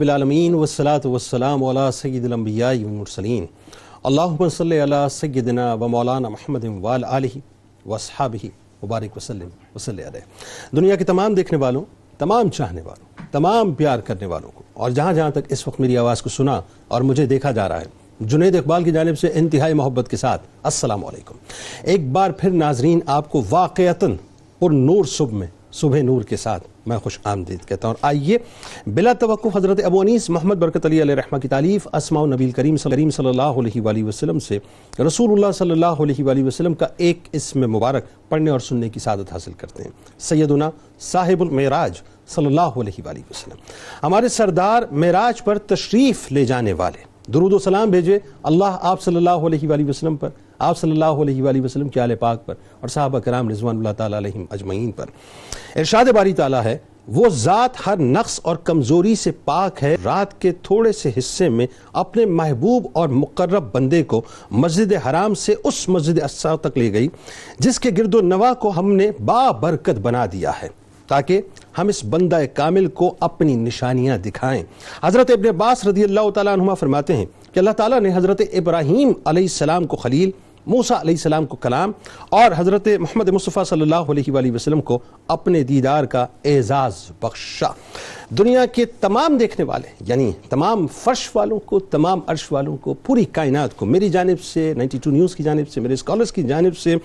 بالعالمین والصلاة والسلام علی سید الانبیاء والمرسلین اللہم صلی علی سیدنا و مولانا محمد وعلی آلہ واصحابہ وبارک وسلم وصلی علیہ۔ دنیا کے تمام دیکھنے والوں، تمام چاہنے والوں، تمام پیار کرنے والوں کو، اور جہاں جہاں تک اس وقت میری آواز کو سنا اور مجھے دیکھا جا رہا ہے، جنید اقبال کی جانب سے انتہائی محبت کے ساتھ السلام علیکم۔ ایک بار پھر ناظرین آپ کو واقعتاً پر نور صبح نور کے ساتھ میں خوش آمدید کہتا ہوں۔ اور آئیے بلا توقف حضرت ابو انیس محمد برکت علی علیہ رحمہ کی تالیف اسماء النبی کریم صلی اللہ علیہ وآلہ وسلم سے رسول اللہ صلی اللہ علیہ وآلہ وسلم کا ایک اسم مبارک پڑھنے اور سننے کی سعادت حاصل کرتے ہیں۔ سیدنا صاحب المعراج صلی اللہ علیہ وآلہ وسلم، ہمارے سردار معراج پر تشریف لے جانے والے، درود و سلام بھیجے اللہ آپ صلی اللہ علیہ وآلہ وسلم پر، آپ صلی اللہ علیہ وآلہ وسلم کے آل پاک پر اور صحابہ کرام رضوان اللہ تعالیٰ علیہم اجمعین پر۔ ارشاد باری تعالیٰ ہے، وہ ذات ہر نقص اور کمزوری سے پاک ہے، رات کے تھوڑے سے حصے میں اپنے محبوب اور مقرب بندے کو مسجد حرام سے اس مسجد اقصی تک لے گئی جس کے گرد و نواح کو ہم نے بابرکت بنا دیا ہے تاکہ ہم اس بندہ کامل کو اپنی نشانیاں دکھائیں۔ حضرت ابن عباس رضی اللہ تعالیٰ عنہما فرماتے ہیں کہ اللہ تعالیٰ نے حضرت ابراہیم علیہ السلام کو خلیل، موسیٰ علیہ السلام کو کلام اور حضرت محمد مصطفیٰ صلی اللہ علیہ وآلہ وسلم کو اپنے دیدار کا اعزاز بخشا۔ دنیا کے تمام دیکھنے والے، یعنی تمام فرش والوں کو، تمام عرش والوں کو، پوری کائنات کو میری جانب سے، 92 نیوز کی جانب سے، میرے اسکالرز کی جانب سے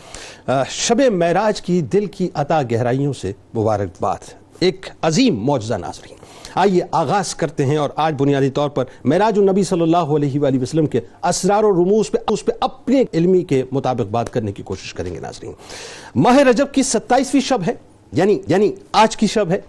شب معراج کی دل کی عطا گہرائیوں سے مبارکباد۔ ایک عظیم معجزہ ناظرین، آئیے آغاز کرتے ہیں اور آج بنیادی طور پر معراج النبی صلی اللہ علیہ وآلہ وسلم کے اسرار و رموز پہ اس پہ اپنے علمی کے مطابق بات کرنے کی کوشش کریں گے ناظرین۔ ماہ رجب کی 27ویں شب ہے، یعنی آج کی شب ہے،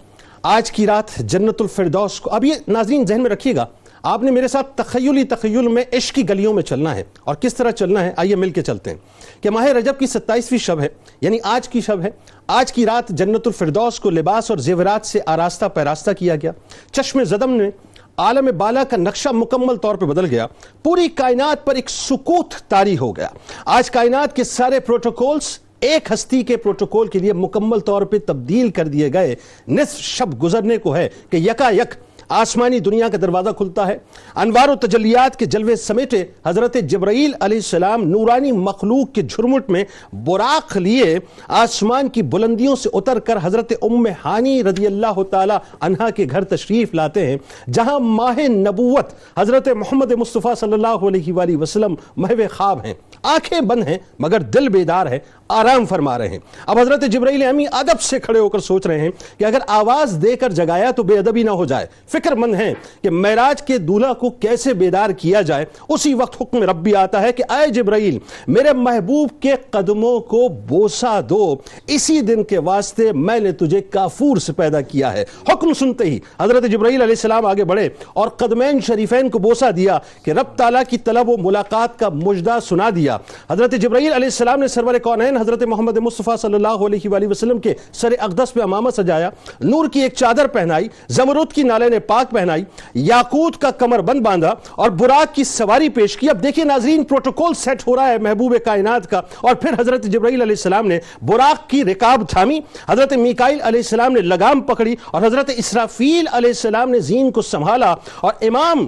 آج کی رات جنت الفردوس کو۔ اب یہ ناظرین ذہن میں رکھیے گا، آپ نے میرے ساتھ تخیل میں عشق کی گلیوں میں چلنا ہے، اور کس طرح چلنا ہے آئیے مل کے چلتے ہیں کہ ماہ رجب کی 27ویں شب ہے، یعنی آج کی شب ہے، آج کی رات جنت الفردوس کو لباس اور زیورات سے آراستہ پیراستہ کیا گیا، چشم زدم نے عالم بالا کا نقشہ مکمل طور پہ بدل گیا، پوری کائنات پر ایک سکوت طاری ہو گیا۔ آج کائنات کے سارے پروٹوکولز ایک ہستی کے پروٹوکول کے لیے مکمل طور پہ تبدیل کر دیے گئے۔ نصف شب گزرنے کو ہے کہ یکا یک آسمانی دنیا کا دروازہ کھلتا ہے، انوار و تجلیات کے جلوے سمیٹے حضرت جبرائیل علیہ السلام نورانی مخلوق کے جھرمٹ میں براق لیے آسمان کی بلندیوں سے اتر کر حضرت ام ہانی رضی اللہ تعالی عنہا کے گھر تشریف لاتے ہیں، جہاں ماہ نبوت حضرت محمد مصطفیٰ صلی اللہ علیہ وآلہ وسلم محو خواب ہیں، آنکھیں بند ہیں مگر دل بیدار ہے، آرام فرما رہے ہیں۔ اب حضرت جبرائیل امی ادب سے کھڑے ہو کر سوچ رہے ہیں کہ اگر آواز دے کر جگایا تو بے ادبی نہ ہو جائے، فکر مند ہیں کہ معراج کے دولہا کو کیسے بیدار کیا جائے۔ اسی وقت حکم ربی آتا ہے کہ اے جبرائیل، میرے محبوب کے قدموں کو بوسہ دو، اسی دن کے واسطے میں نے تجھے کافور سے پیدا کیا ہے۔ حکم سنتے ہی حضرت جبرائیل علیہ السلام آگے بڑھے اور قدمین شریفین کو بوسہ دیا کہ رب تعالیٰ کی طلب و ملاقات کا مجدہ سنا دیا۔ حضرت جبرائیل علیہ السلام نے سرور کونین حضرت محمد مصطفیٰ صلی اللہ علیہ وآلہ وسلم کے سر اقدس پہ امامہ سجایا، نور کی ایک چادر پہنائی، زمرد کی نالین پاک پہنائی، یاقوت کا کمر بند باندھا اور براق کی سواری پیش کی۔ اب دیکھیں ناظرین، پروٹوکول سیٹ ہو رہا ہے محبوب کائنات کا، اور پھر حضرت جبرائیل علیہ السلام نے براق کی رکاب تھامی، حضرت میکائیل علیہ السلام نے لگام پکڑی اور حضرت اسرافیل علیہ السلام نے زین کو سنبھالا۔ اور امام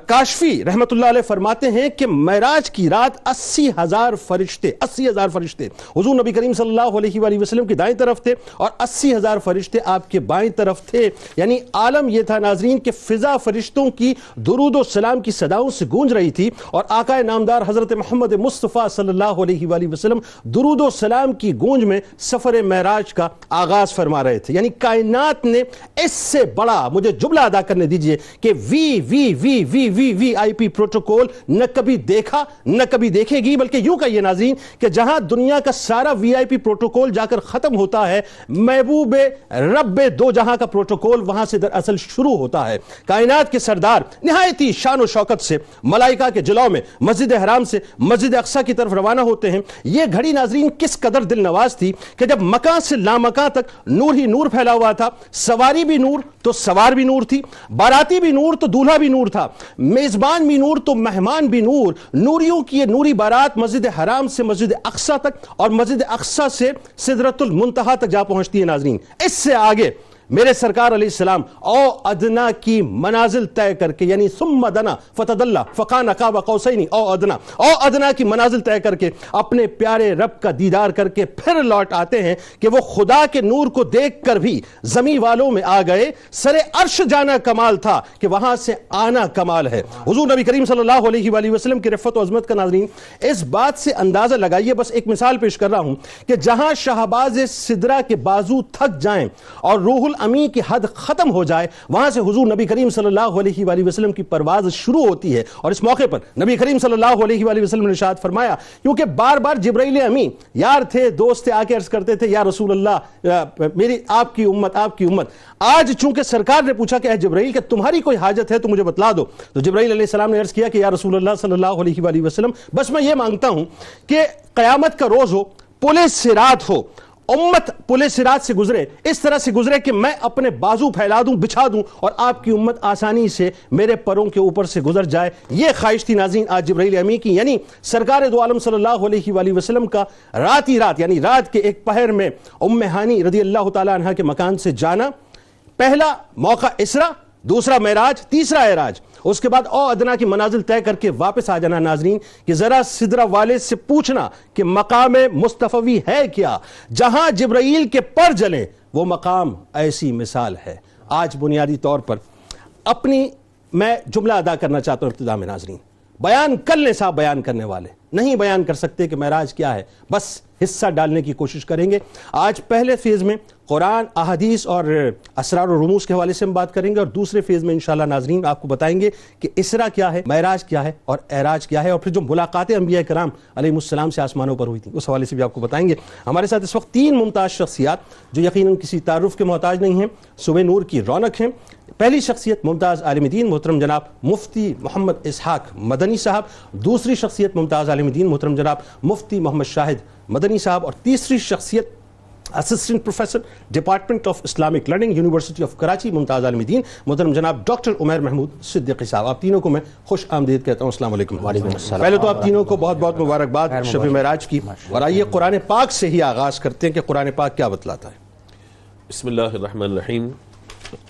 کاشفی رحمت اللہ علیہ فرماتے ہیں کہ معراج کی رات 80,000 فرشتے حضور نبی کریم صلی اللہ علیہ وآلہ وسلم کی دائیں طرف تھے اور 80,000 فرشتے آپ کے بائیں طرف تھے۔ یعنی عالم یہ تھا ناظرین کہ فضا فرشتوں کی درود و سلام کی صداؤں سے گونج رہی تھی، اور آقا نامدار حضرت محمد مصطفیٰ صلی اللہ علیہ وآلہ وسلم درود و سلام کی گونج میں سفر معراج کا آغاز فرما رہے تھے۔ یعنی کائنات نے اس سے بڑا، مجھے جملہ ادا کرنے دیجئے کہ وی آئی پی پروٹوکول نہ کبھی دیکھا نہ کبھی دیکھے گی، بلکہ یوں کہیے ناظرین کہ جہاں دنیا کا سارا وی آئی پی پروٹوکول جا کر ختم ہوتا ہے، محبوب رب دو جہاں کا پروٹوکول وہاں سے دراصل شروع ہوتا ہے۔ کائنات کے سردار نہایت ہی شان و شوکت سے ملائکہ کے جلوہ میں مسجد حرام سے مسجد اقصی کی طرف روانہ ہوتے ہیں۔ یہ گھڑی ناظرین کس قدر دل نواز تھی کہ جب مکان سے لامکان تک نور ہی نور پھیلا ہوا تھا، سواری بھی نور تو سوار بھی نور تھی، باراتی بھی نور تو دولہا بھی نور تھا، میزبان بھی نور تو مہمان بھی نور۔ نوریوں کی یہ نوری بارات مسجد حرام سے مسجد اقصی تک اور مسجد اقصی سے سدرۃ المنتہا تک جا پہنچتی ہے ناظرین۔ اس سے آگے میرے سرکار علیہ السلام او ادنا کی منازل طے کر کے، یعنی ثم دنا فتدلی فکان قاب قوسین او ادنا کی منازل طے کر کے اپنے پیارے رب کا دیدار کر کے پھر لوٹ آتے ہیں کہ وہ خدا کے نور کو دیکھ کر بھی زمین والوں میں آ گئے. سر عرش جانا کمال تھا کہ وہاں سے آنا کمال ہے. حضور نبی کریم صلی اللہ علیہ وآلہ وسلم کی رفعت و عظمت کا ناظرین اس بات سے اندازہ لگائیے، بس ایک مثال پیش کر رہا ہوں کہ جہاں شہباز سدرہ کے بازو تھک جائیں اور روح الامین کی حد ختم ہو جائے، وہاں سے حضور نبی کریم صلی اللہ علیہ وآلہ وسلم کی پرواز شروع ہوتی ہے. اور اس موقع پر نبی کریم صلی اللہ علیہ وآلہ وسلم نے ارشاد فرمایا، کیونکہ بار بار جبرائیل امین یار تھے، دوست تھے، آ کے عرض کرتے تھے یا رسول اللہ میری آپ کی امت. آج چونکہ سرکار نے پوچھا کہ اے جبرائیل کہ تمہاری کوئی حاجت ہے تو مجھے بتلا دو، تو جبرائیل علیہ السلام نے عرض کیا کہ یا رسول اللہ صلی اللہ علیہ وآلہ وسلم بس میں یہ مانگتا ہوں کہ قیامت کا روز ہو، پل صراط ہو، امت پل صراط سے گزرے، اس طرح سے گزرے کہ میں اپنے بازو پھیلا دوں، بچھا دوں اور آپ کی امت آسانی سے میرے پروں کے اوپر سے گزر جائے. یہ خواہش تھی ناظرین آج جبرائیل امین کی، یعنی سرکار دو عالم صلی اللہ علیہ وآلہ وسلم کا رات ہی رات، یعنی رات کے ایک پہر میں ام ہانی رضی اللہ تعالی عنہ کے مکان سے جانا. پہلا موقع اسرا، دوسرا معراج، تیسرا اعراج، اس کے بعد او ادنا کی منازل طے کر کے واپس آ جانا. ناظرین کہ ذرا سدرہ والے سے پوچھنا کہ مقام مصطفی ہے کیا، جہاں جبرائیل کے پر جلیں وہ مقام ایسی مثال ہے. آج بنیادی طور پر اپنی میں جملہ ادا کرنا چاہتا ہوں ابتدا میں ناظرین، بیان کر لیں صاحب، بیان کرنے والے نہیں بیان کر سکتے کہ معراج کیا ہے، بس حصہ ڈالنے کی کوشش کریں گے. آج پہلے فیز میں قرآن، احادیث اور اسرار و رموز کے حوالے سے ہم بات کریں گے، اور دوسرے فیز میں انشاءاللہ ناظرین آپ کو بتائیں گے کہ اسرا کیا ہے، معراج کیا ہے اور اعراج کیا ہے، اور پھر جو ملاقاتیں انبیاء کرام علیہ السلام سے آسمانوں پر ہوئی تھیں اس حوالے سے بھی آپ کو بتائیں گے. ہمارے ساتھ اس وقت تین ممتاز شخصیات جو یقیناً کسی تعارف کے محتاج نہیں ہیں، صبح نور کی رونق ہیں. پہلی شخصیت ممتاز عالم دین محترم جناب مفتی محمد اسحاق مدنی صاحب، دوسری شخصیت ممتاز عالم دین محترم جناب مفتی محمد شاہد مدنی صاحب، اور تیسری شخصیت assistant professor department of Islamic learning university of Karachi ممتاز عالم دین محترم جناب ڈاکٹر عمیر محمود صدیقی صاحب. آپ تینوں کو میں خوش آمدید کہتا ہوں. السلام علیکم. وعلیکم السلام. پہلے تو آپ تینوں کو بہت بہت مبارکباد شب معراج کی. اور آئیے قرآن پاک سے ہی آغاز کرتے ہیں کہ قرآن پاک کیا بتلاتا ہے. بسم اللہ الرحمن الرحیم.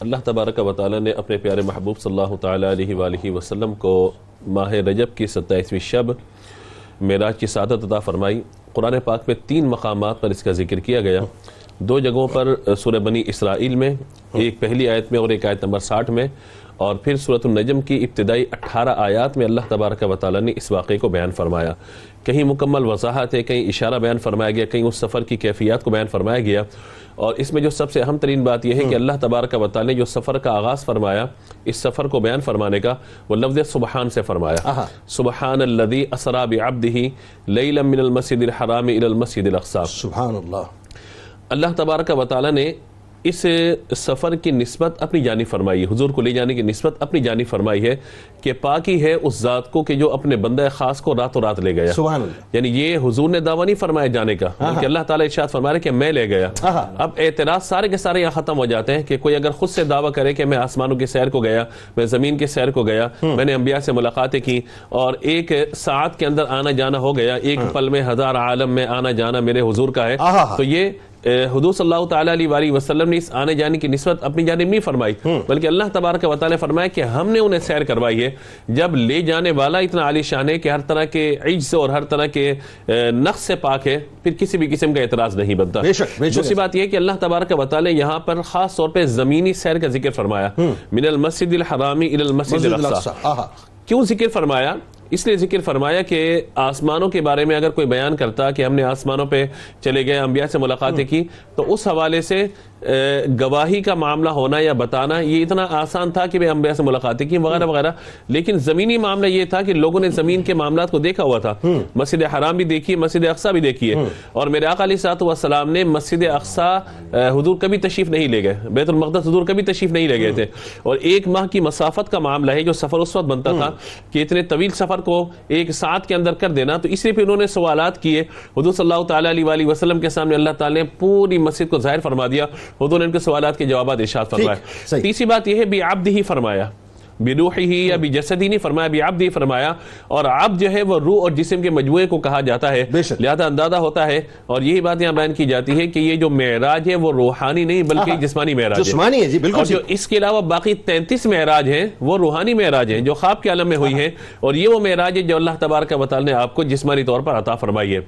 اللہ تبارک و تعالی نے اپنے پیارے محبوب صلی اللہ تعالی علیہ وآلہ وسلم کو ماہ رجب کی 27ویں شب معراج کی سعادت عطا فرمائی. قرآن پاک میں 3 مقامات پر اس کا ذکر کیا گیا. 2 جگہوں پر سورہ بنی اسرائیل میں، ایک پہلی آیت میں اور ایک آیت نمبر 60 میں، اور پھر سورۃ النجم کی ابتدائی 18 آیات میں اللہ تبارک و تعالی نے اس واقعے کو بیان فرمایا. کہیں مکمل وضاحت ہے، کہیں اشارہ بیان فرمایا گیا، کہیں اس سفر کی کیفیات کو بیان فرمایا گیا. اور اس میں جو سب سے اہم ترین بات یہ ہے کہ اللہ تبارک و تعالی نے جو سفر کا آغاز فرمایا، اس سفر کو بیان فرمانے کا، وہ لفظ سبحان سے فرمایا. سبحان الذی اسری بعبدہ لیلا من المسجد الحرام الی المسجد الاقصی. سبحان اللہ. اللہ تبارک و تعالی نے اس سفر کی نسبت اپنی جانب فرمائی ہے، حضور کو لے جانے کی نسبت اپنی جانب فرمائی ہے کہ پاکی ہے اس ذات کو کہ جو اپنے بندہ خاص کو راتوں رات لے گیا. سبحان اللہ. یعنی یہ حضور نے دعویٰ نہیں فرمایا جانے کا، بلکہ اللہ تعالیٰ ارشاد فرما رہے کہ میں لے گیا. اب اعتراض سارے کے سارے یہاں ختم ہو جاتے ہیں کہ کوئی اگر خود سے دعویٰ کرے کہ میں آسمانوں کی سیر کو گیا، میں زمین کی سیر کو گیا، میں نے انبیاء سے ملاقاتیں کی اور ایک ساعت کے اندر آنا جانا ہو گیا، ایک پل میں 1000 عالم میں آنا جانا میرے حضور کا ہے، تو یہ حضور صلی اللہ تعالیٰ علیہ وسلم نے اس آنے جانے کی نسبت اپنی جانب نہیں فرمائی، بلکہ اللہ تبارک و تعالیٰ نے فرمایا کہ ہم نے انہیں سیر کروائی ہے. جب لے جانے والا اتنا عالی شان ہے کہ ہر طرح کے عجز اور ہر طرح کے نقص سے پاک ہے، پھر کسی بھی قسم کا اعتراض نہیں بنتا. دوسری بات یہ ہے کہ اللہ تبارک و تعالیٰ نے یہاں پر خاص طور پہ زمینی سیر کا ذکر فرمایا، من المسجد الحرام الی المسجد الاقصی. کیوں ذکر فرمایا؟ اس لیے ذکر فرمایا کہ آسمانوں کے بارے میں اگر کوئی بیان کرتا کہ ہم نے آسمانوں پہ چلے گئے، انبیاء سے ملاقاتیں کی، تو اس حوالے سے گواہی کا معاملہ ہونا یا بتانا یہ اتنا آسان تھا کہ انبیاء سے ملاقاتیں کی وغیرہ وغیرہ. لیکن زمینی معاملہ یہ تھا کہ لوگوں نے زمین کے معاملات کو دیکھا ہوا تھا. مسجد حرام بھی دیکھی، مسجد اقصی بھی دیکھی ہے، اور میرے آقا علیہ الصلوۃ والسلام نے مسجد اقصی حضور کبھی تشریف نہیں لے گئے، بیت المقدس حضور کبھی تشریف نہیں لے گئے تھے. اور 1 ماہ کی مسافت کا معاملہ ہے جو سفر اس وقت بنتا تھا کہ اتنے طویل سفر کو 1 ساعت کے اندر کر دینا. تو اس لیے پھر انہوں نے سوالات کیے حضور صلی اللہ تعالیٰ علیہ وسلم کے سامنے. اللہ تعالیٰ نے پوری مسجد کو ظاہر فرما دیا، حضور نے ان کے سوالات کے جوابات ارشاد فرمائے. تیسری بات یہ ہے بعبدہ فرمایا. بروحی یا بجسدی نہیں فرمایا، بعبدی فرمایا، اور عبد جو ہے وہ روح اور جسم کے مجموعے کو کہا جاتا ہے، لہذا اندازہ ہوتا ہے، اور یہی بات یہاں بیان کی جاتی ہے کہ یہ جو معراج ہے وہ روحانی نہیں بلکہ جسمانی معراج ہے، جسمانی ہے جی بالکل، اور جو اس کے علاوہ باقی 33 معراج ہیں وہ روحانی معراج ہیں جو خواب کے عالم میں ہوئی ہیں، اور یہ وہ معراج ہے جو اللہ تبارک و تعالی نے آپ کو جسمانی طور پر عطا فرمائی ہے۔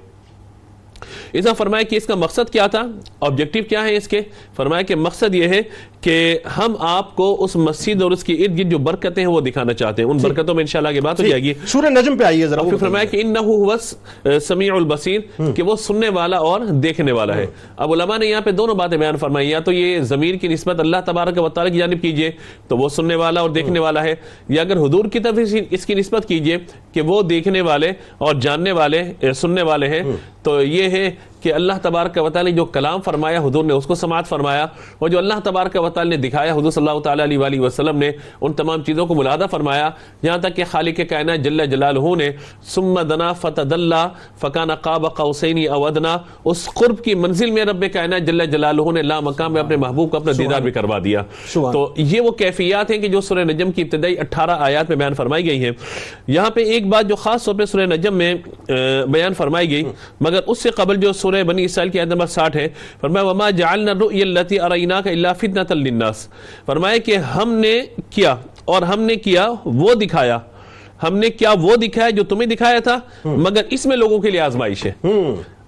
اس فرمایا کہ اس کا مقصد کیا تھا، آبجیکٹیو کیا ہے اس کے، فرمایا کہ مقصد یہ ہے کہ ہم آپ کو اس مسجد اور اس کی ارد گرد جو برکتیں ہیں وہ دکھانا چاہتے ہیں، ان برکتوں میں انشاءاللہ کی بات ہو جائے گی۔ سورہ نجم پہ آئیے ذرا، پھر فرمایا کہ انہ هو سمیع البصیر، کہ وہ سننے والا اور دیکھنے والا ہے۔ اب علماء نے یہاں پہ دونوں باتیں بیان فرمائی، یا تو یہ ضمیر کی نسبت اللہ تبارک و تعالی کی جانب کیجئے تو وہ سننے والا اور دیکھنے والا ہے، یا اگر حضور کی طرف اس کی نسبت کیجئے کہ وہ دیکھنے والے اور جاننے والے سننے والے ہیں، تو یہ ہے کہ اللہ تبارک و تعالی جو کلام فرمایا حضور نے اس کو سماعت فرمایا، اور جو اللہ تبارک و تعالی نے دکھایا حضور صلی اللہ تعالی علیہ وآلہ وسلم نے ان تمام چیزوں کو ملاحظہ فرمایا، یہاں تک کہ خالق کائنات جل جلالہ نے ثم دنا فتدلی فکان قاب قوسین او ادنی، اس قرب کی منزل میں رب کائنات جل جلالہ نے لا مقام میں اپنے محبوب کو اپنا دیدار بھی کروا دیا۔ تو یہ وہ کیفیات ہیں کہ جو سورہ نجم کی ابتدائی 18 آیات میں بیان فرمائی گئی ہیں۔ یہاں پہ ایک بات جو خاص طور پہ سورہ نجم میں بیان فرمائی گئی، مگر اس سے قبل جو سورہ بنی اسرائیل کی آیت نمبر 60 ہے، فرمایا وما جعلنا الرؤيا التي اريناك الا فتنة للناس، فرمایا کہ ہم نے کیا اور ہم نے کیا وہ دکھایا، ہم نے کیا وہ دکھایا جو تمہیں دکھایا تھا، مگر اس میں لوگوں کے لیے آزمائش ہے۔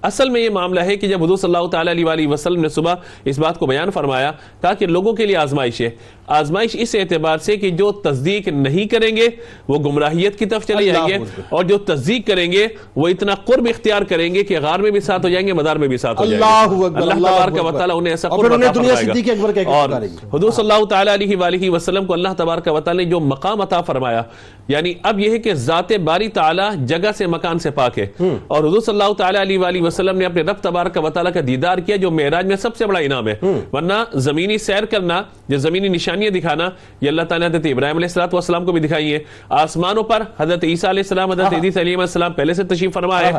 اصل میں یہ معاملہ ہے کہ جب حضور صلی اللہ تعالی علیہ وآلہ وسلم نے صبح اس بات کو بیان فرمایا، کہا کہ لوگوں کے لیے آزمائش ہے، آزمائش اس اعتبار سے کہ جو تصدیق نہیں کریں گے وہ گمراہیت کی طرف چلے جائیں گے، اور جو تصدیق کریں گے وہ اتنا قرب اختیار کریں گے کہ غار میں بھی ساتھ ہو جائیں گے، مدار میں بھی ساتھ ہو جائیں گے۔ اللہ تبارک و تعالی انہیں ایسا قرب عطا فرمائے گا، اور حضور صلی اللہ تعالی علیہ وآلہ وسلم کو اللہ تبارک و تعالی نے جو مقام عطا فرمایا، یعنی اب یہ ہے کہ ذات باری تعالی جگہ سے مکان سے پاک ہے، اور حضور صلی اللہ تعالی علیہ وآلہ وسلم نے اپنے رب تبارک و تعالی کا دیدار کیا جو معراج میں سب سے بڑا انعام ہے، ورنہ زمینی سیر کرنا، جو زمینی نشانیاں دکھانا، یہ اللہ تعالیٰ نے حضرت ابراہیم علیہ السلام کو بھی دکھائی ہے، آسمانوں پر حضرت عیسیٰ علیہ السلام، حضرت عیسیٰ علیہ السلام پہلے سے تشریف فرما ہے،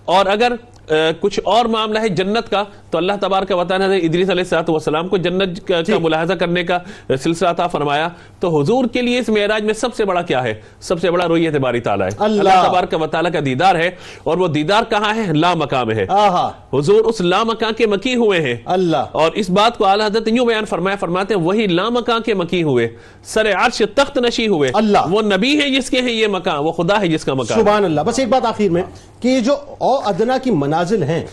اور اگر کچھ اور معاملہ ہے جنت کا تو اللہ تبارک و تعالی نے ادریس علیہ السلام کو جنت کا ملاحظہ کرنے کا سلسلہ عطا فرمایا۔ تو حضور کے لیے اس معراج میں سب سے بڑا کیا ہے؟ سب سے بڑا رؤیت باری تعالی ہے، اللہ تبارک و تعالی کا دیدار ہے، اور وہ دیدار کہاں ہے؟ لا مقام ہے، حضور اس لا مکان کے مکی ہوئے ہیں، اور اس بات کو اعلی حضرت یوں بیان فرمایا، فرماتے ہیں وہی لا مکان کے مکی ہوئے، سر عرش تخت نشی ہوئے، وہ نبی ہے جس کے ہیں یہ مکان، وہ خدا ہے جس کا مکان۔ سبحان اللہ۔ بس ایک بات آخر میں کہ یہ جو او ادنا کی منازل ہیں،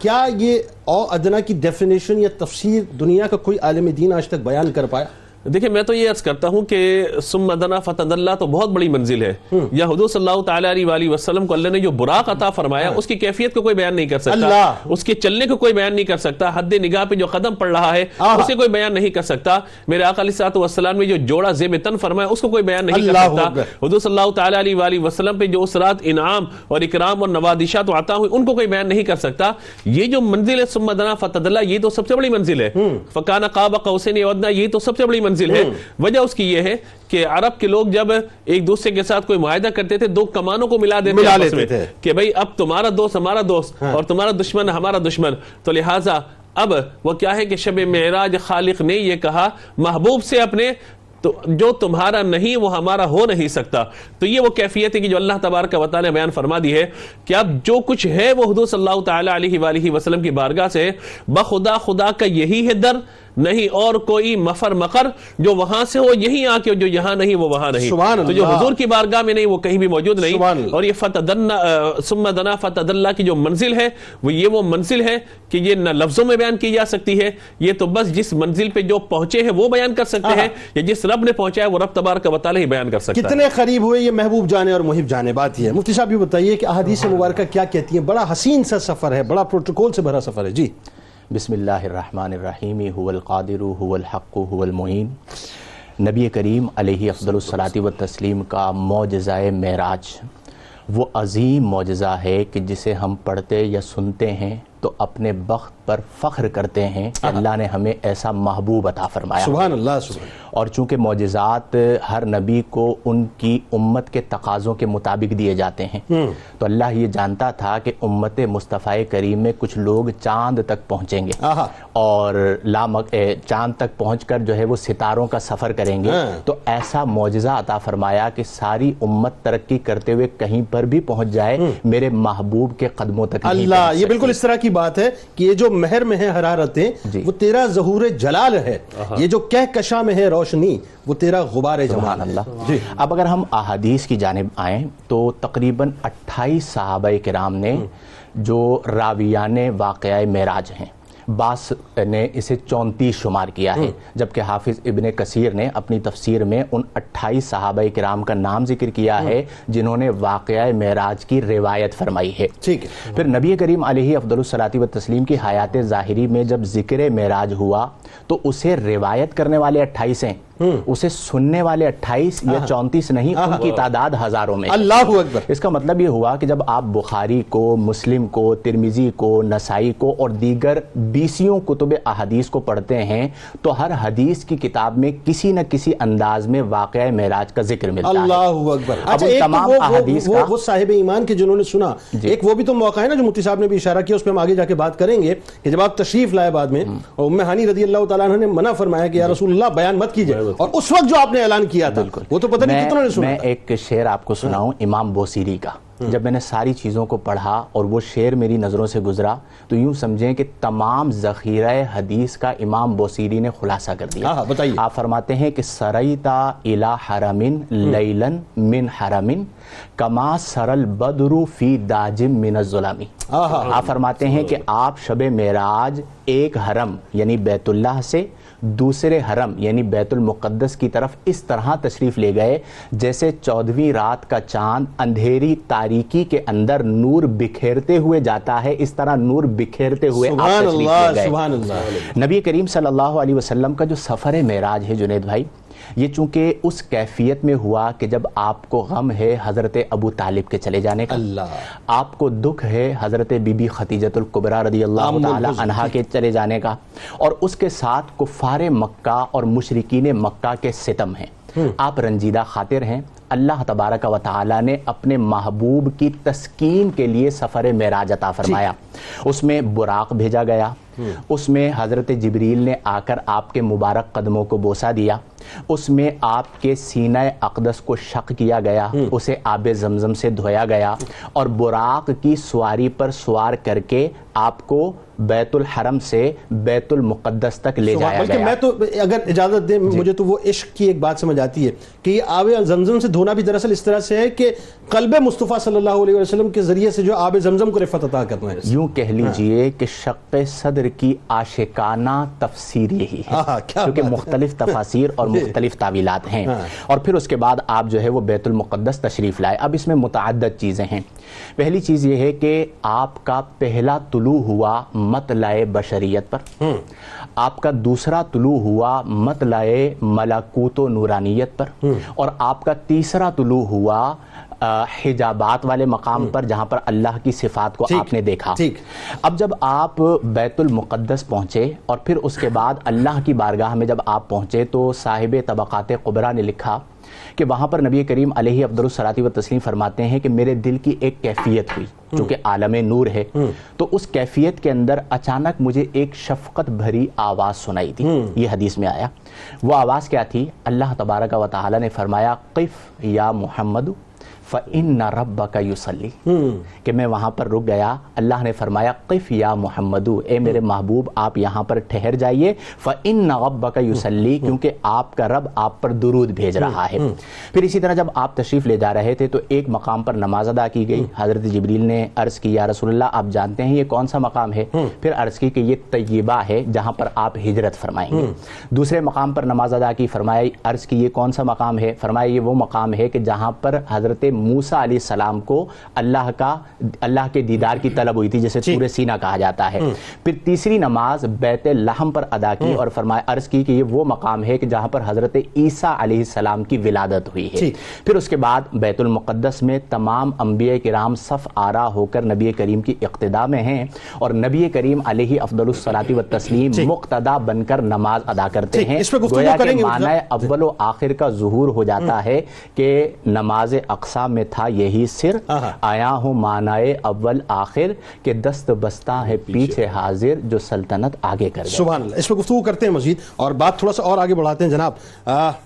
کیا یہ او ادنا کی ڈیفینیشن یا تفسیر دنیا کا کوئی عالم دین آج تک بیان کر پایا؟ دیکھیں میں تو یہ عرض کرتا ہوں کہ ثم دنا فتدلی تو بہت بڑی منزل ہے، یا حضور صلی اللہ تعالی علیہ وآلہ وسلم کو اللہ نے جو براق عطا فرمایا اس کی کیفیت کو کوئی بیان نہیں کر سکتا، اس کے چلنے کو کوئی بیان نہیں کر سکتا، حد نگاہ پہ جو قدم پڑ رہا ہے اسے کوئی بیان نہیں کر سکتا، میرے آقا علیہ الصلوۃ والسلام نے جو جوڑا زیب تن فرمایا اس کو کوئی بیان نہیں کر سکتا، حضور صلی اللہ تعالی علیہ وآلہ وسلم پہ جو اس رات انعام اور اکرام اور نوازشات عطا ہوئی ان کو کوئی بیان نہیں کر سکتا۔ یہ جو منزل ہے ثم دنا فتدلی، یہ تو سب سے بڑی منزل ہے، فکان قاب قوسین او ادنی، یہ تو سب سے بڑی منزل ہے۔ وجہ اس کی یہ ہے کہ عرب کے لوگ جب ایک دوسرے کے ساتھ کوئی معاہدہ کرتے تھے دو کمانوں کو ملا دیتے تھے کہ بھئی اب تمہارا دوست ہمارا دوست اور تمہارا دشمن ہمارا دشمن، تو لہٰذا اب وہ کیا ہے کہ شب معراج خالق نے یہ کہا محبوب سے اپنے تو جو تمہارا نہیں وہ ہمارا ہو نہیں سکتا۔ تو یہ وہ کیفیت ہے کہ جو اللہ تبارک و تعالی نے بیان فرما دی ہے کہ اب جو کچھ ہے وہ حضور صلی اللہ تعالی علیہ وآلہ وسلم کی بارگاہ سے بخدا خدا کا یہی ہے در، نہیں اور کوئی مفر مقر، جو وہاں سے ہو یہی آ کے، جو یہاں نہیں وہ وہاں نہیں، تو جو حضور کی بارگاہ میں نہیں وہ کہیں بھی موجود نہیں۔ اور یہ ثم دنا فتدلی کی جو منزل ہے وہ منزل ہے کہ یہ نہ لفظوں میں بیان کی جا سکتی ہے، یہ تو بس جس منزل پہ جو پہنچے ہیں وہ بیان کر سکتے ہیں، یا جس رب نے پہنچا ہے وہ رب تبارک و تعالی ہی بیان کر سکتا ہے۔ کتنے قریب ہوئے یہ محبوب جانے اور محب جانے، بات یہ ہے۔ مفتی صاحب یہ بتائیے کہ احادیث مبارکہ کیا کہتی ہیں؟ بڑا حسین سا سفر ہے، بڑا پروٹوکول سے بھرا سفر ہے۔ جی بسم اللہ الرحمن الرحیم، هو القادر هو الحق هو المعین۔ نبی کریم علیہ افضل الصلاۃ والتسلیم کا معجزہ معراج وہ عظیم معجزہ ہے کہ جسے ہم پڑھتے یا سنتے ہیں تو اپنے بخت پر فخر کرتے ہیں کہ اللہ نے ہمیں ایسا محبوب عطا فرمایا. سبحان اللہ سبحان اللہ. اور چونکہ معجزات ہر نبی کو ان کی امت کے تقاضوں کے مطابق دیے جاتے ہیں تو اللہ یہ جانتا تھا کہ امت مصطفی کریم میں کچھ لوگ چاند تک پہنچیں گے اور چاند تک پہنچ کر جو ہے وہ ستاروں کا سفر کریں گے. تو ایسا معجزہ عطا فرمایا کہ ساری امت ترقی کرتے ہوئے کہیں پر بھی پہنچ جائے میرے محبوب کے قدموں تک. اللہ یہ بالکل اس طرح کی بات ہے کہ یہ جو مہر میں ہے حرارتیں وہ تیرا ظہور جلال ہے, یہ جو کہکشاں میں ہے روشنی وہ تیرا غبار جمال. اللہ. اب اگر ہم احادیث کی جانب آئیں تو تقریباً 28 صحابہ کرام نے جو راویان واقعہ معراج ہیں, بعض نے اسے 34 شمار کیا ہے, جبکہ حافظ ابن کثیر نے اپنی تفسیر میں ان 28 صحابہ کرام کا نام ذکر کیا ہے جنہوں نے واقعہ معراج کی روایت فرمائی ہے. ٹھیک ہے. پھر نبی کریم علیہ افضل الصلاۃ والتسلیم کی حیات ظاہری میں جب ذکر معراج ہوا تو اسے روایت کرنے والے 28 ہیں, اسے سننے والے 28 یا 34 نہیں, ان کی تعداد ہزاروں میں. اللہ اکبر. اس کا مطلب یہ ہوا کہ جب آپ بخاری کو, مسلم کو, ترمذی کو, نسائی کو اور دیگر 20 کتب احادیث کو پڑھتے ہیں تو ہر حدیث کی کتاب میں کسی نہ کسی انداز میں واقعہ معراج کا ذکر ملتا ہے. اللہ اکبر. اب تمام احادیث کا وہ صاحب ایمان کے جنہوں نے سنا, ایک وہ بھی تو موقع ہے نا جو مفتی صاحب نے بھی اشارہ کیا, اس پہ ہم آگے جا کے بات کریں گے کہ جب آپ تشریف لائے بعد میں اور ام ہانی رضی اللہ تعالیٰ عنہ نے منع فرمایا کہ یا رسول اللہ بیان مت کیجئے, اور اس وقت جو آپ نے اعلان کیا تھا وہ تو پتہ نہیں کتنوں نے سنا. میں ایک شعر آپ کو سناؤں امام بوصیری کا. جب میں نے ساری چیزوں کو پڑھا اور وہ شعر میری نظروں سے گزرا تو یوں سمجھیں کہ تمام ذخیرہ حدیث کا امام بوصیری نے خلاصہ کر دیا. بتائیے. آپ فرماتے ہیں کہ سریتا الی حرمن لیلن من حرمن کما سرل بدر فی داجم من الظلام. آپ فرماتے ہیں کہ آپ شب معراج ایک حرم یعنی بیت اللہ سے دوسرے حرم یعنی بیت المقدس کی طرف اس طرح تشریف لے گئے جیسے 14ویں رات کا چاند اندھیری تاریکی کے اندر نور بکھیرتے ہوئے جاتا ہے, اس طرح نور بکھیرتے ہوئے آپ تشریف لے گئے. سبحان اللہ. نبی کریم صلی اللہ علیہ وسلم کا جو سفر معراج ہے جنید بھائی, یہ چونکہ اس کیفیت میں ہوا کہ جب آپ کو غم ہے حضرت ابو طالب کے چلے جانے کا, آپ کو دکھ ہے حضرت بی بی خدیجۃ الکبریٰ رضی اللہ تعالی عنہا کے چلے جانے کا, اور اس کے ساتھ کفار مکہ اور مشرکین مکہ کے ستم ہیں, آپ رنجیدہ خاطر ہیں. اللہ تبارک و تعالی نے اپنے محبوب کی تسکین کے لیے سفر معراج عطا فرمایا. اس میں براق بھیجا گیا, اس میں حضرت جبریل نے آ کر آپ کے مبارک قدموں کو بوسہ دیا, اس میں آپ کے سینہ اقدس کو شق کیا گیا, اسے آب زمزم سے دھویا گیا اور براق کی سواری پر سوار کر کے آپ کو بیت الحرم سے بیت المقدس تک لے جایا گیا. میں تو اگر اجازت دیں مجھے تو وہ عشق کی ایک بات سمجھ آتی ہے کہ یہ آب زمزم سے دھونا بھی دراصل اس طرح سے ہے کہ قلب مصطفیٰ صلی اللہ علیہ وسلم کے ذریعے سے جو آب زمزم کو رفعت عطا کرنا ہے. یوں کہہ لیجئے کہ شق صدر کی عاشقانہ تفسیر یہی ہے, کیونکہ مختلف تفاسیر اور مختلف تعویلات ہیں. اور پھر اس کے بعد آپ جو ہے وہ بیت المقدس تشریف لائے. اب اس میں متعدد چیزیں ہیں. پہلی چیز یہ ہے کہ آپ کا پہلا طلوع ہوا مطلع بشریت پر, آپ کا دوسرا طلوع ہوا مطلع ملکوت و نورانیت پر, اور آپ کا تیسرا طلوع ہوا حجابات والے مقام پر جہاں پر اللہ کی صفات کو آپ نے دیکھا. اب جب آپ بیت المقدس پہنچے اور پھر اس کے بعد اللہ کی بارگاہ میں جب آپ پہنچے تو صاحب طبقات کبریٰ نے لکھا کہ وہاں پر نبی کریم علیہ افضل الصلاۃ والتسلیم فرماتے ہیں کہ میرے دل کی ایک کیفیت ہوئی چونکہ عالم نور ہے, تو اس کیفیت کے اندر اچانک مجھے ایک شفقت بھری آواز سنائی تھی. یہ حدیث میں آیا. وہ آواز کیا تھی؟ اللہ تبارک و تعالی نے فرمایا قف یا محمد فَإِنَّ رَبَّكَ يُصَلِّي, کہ میں وہاں پر رک گیا. اللہ نے فرمایا قف یا محمد, اے میرے محبوب آپ یہاں پر ٹھہر جائیے. فَإِنَّ رَبَّكَ يُصَلِّي, کیونکہ آپ کا رب آپ پر درود بھیج رہا ہے. پھر اسی طرح جب آپ تشریف لے جا رہے تھے تو ایک مقام پر نماز ادا کی گئی. حضرت جبریل نے عرض کی یا رسول اللہ آپ جانتے ہیں یہ کون سا مقام ہے؟ پھر عرض کی کہ یہ طیبہ ہے جہاں پر آپ ہجرت فرمائیں گے. دوسرے مقام پر نماز ادا کی, فرمایا عرض کی یہ کون سا مقام ہے؟ فرمایا یہ وہ مقام ہے کہ جہاں پر حضرت حضرت موسیٰ علیہ السلام کو اللہ کے دیدار کی طلب ہوئی تھی، جسے طور سینا کہا جاتا ہے۔ پھر تیسری نماز بیت لحم پر ادا کی اور عرض کی کہ یہ وہ مقام ہے کہ جہاں پر حضرت عیسیٰ علیہ السلام کی ولادت ہوئی ہے۔ پھر اس کے بعد بیت المقدس میں تمام انبیاء کرام صف آرا ہو کر نبی کریم کی اقتداء میں ہیں، اور نبی کریم علیہ افضل الصلاۃ والتسلیم مقتدا بن کر نماز ادا کرتے ہیں۔ گویا کہ معنی اول و آخر کا ظہور ہو جاتا ہے کہ نماز اقصیٰ میں تھا یہی سر، آیا ہوں معنی اول آخر کہ دست بستہ ہے پیچھے حاضر جو سلطنت آگے کر گئے۔ سبحان اللہ۔ اس پہ گفتگو کرتے ہیں مزید اور بات تھوڑا سا اور آگے بڑھاتے ہیں۔ جناب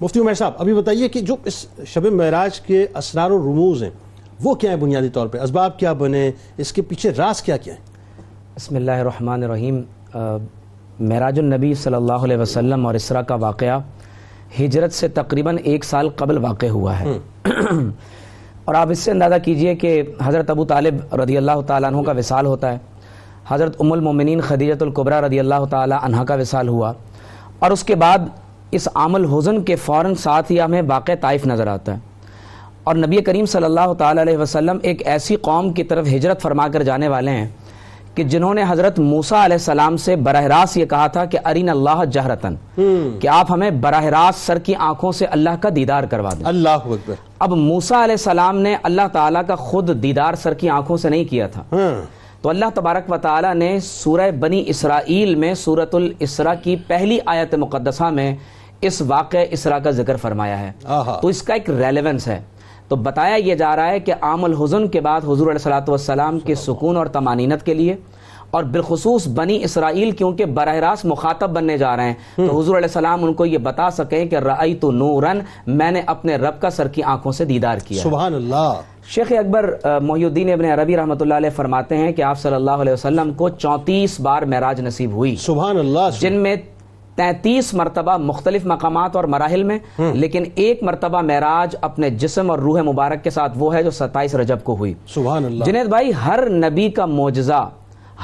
مفتی عمیر صاحب، ابھی بتائیے کہ جو اس شب معراج کے اسرار و رموز ہیں وہ کیا ہیں بنیادی طور پہ، اسباب کیا بنے، اس کے پیچھے راز کیا کیا ہے؟ بسم اللہ الرحمن الرحیم۔ معراج النبی صلی اللہ علیہ وسلم اور اسراء کا واقعہ ہجرت سے تقریباً 1 سال قبل واقع ہوا ہے، اور آپ اس سے اندازہ کیجئے کہ حضرت ابو طالب رضی اللہ تعالیٰ عنہ کا وصال ہوتا ہے، حضرت ام المومنین خدیجہ الکبریٰ رضی اللہ تعالیٰ عنہا کا وصال ہوا، اور اس کے بعد اس عام الحزن کے فوراً ساتھ ہی ہمیں واقع طائف نظر آتا ہے، اور نبی کریم صلی اللہ تعالیٰ علیہ وسلم ایک ایسی قوم کی طرف ہجرت فرما کر جانے والے ہیں کہ جنہوں نے حضرت موسیٰ علیہ السلام سے براہ راست یہ کہا تھا کہ ارین اللہ جہرتن، کہ آپ ہمیں براہ راست سر کی آنکھوں سے اللہ کا دیدار کروا دیں۔ اللہ اکبر۔ اب موسیٰ علیہ السلام نے اللہ تعالیٰ کا خود دیدار سر کی آنکھوں سے نہیں کیا تھا، تو اللہ تبارک و تعالیٰ نے سورہ بنی اسرائیل میں سورۃ الاسراء کی پہلی آیت مقدسہ میں اس واقع اسراء کا ذکر فرمایا ہے، تو اس کا ایک ریلیونس ہے۔ تو بتایا یہ جا رہا ہے کہ عام الحزن کے بعد حضور علیہ الصلوۃ والسلام کے سکون اور طمانینت کے لیے، اور بالخصوص بنی اسرائیل کیونکہ براہ راست مخاطب بننے جا رہے ہیں، تو حضور علیہ السلام ان کو یہ بتا سکیں کہ رأیت نوراً، میں نے اپنے رب کا سر کی آنکھوں سے دیدار کیا۔ سبحان اللہ۔ شیخ اکبر محی الدین ابن عربی رحمۃ اللہ علیہ فرماتے ہیں کہ آپ صلی اللہ علیہ وسلم کو 34 بار معراج نصیب ہوئی، سبحان اللہ، جن میں 33 مرتبہ مختلف مقامات اور مراحل میں، لیکن ایک مرتبہ معراج اپنے جسم اور روح مبارک کے ساتھ وہ ہے جو 27 رجب کو ہوئی۔ سبحان اللہ۔ جنید بھائی، ہر نبی کا معجزہ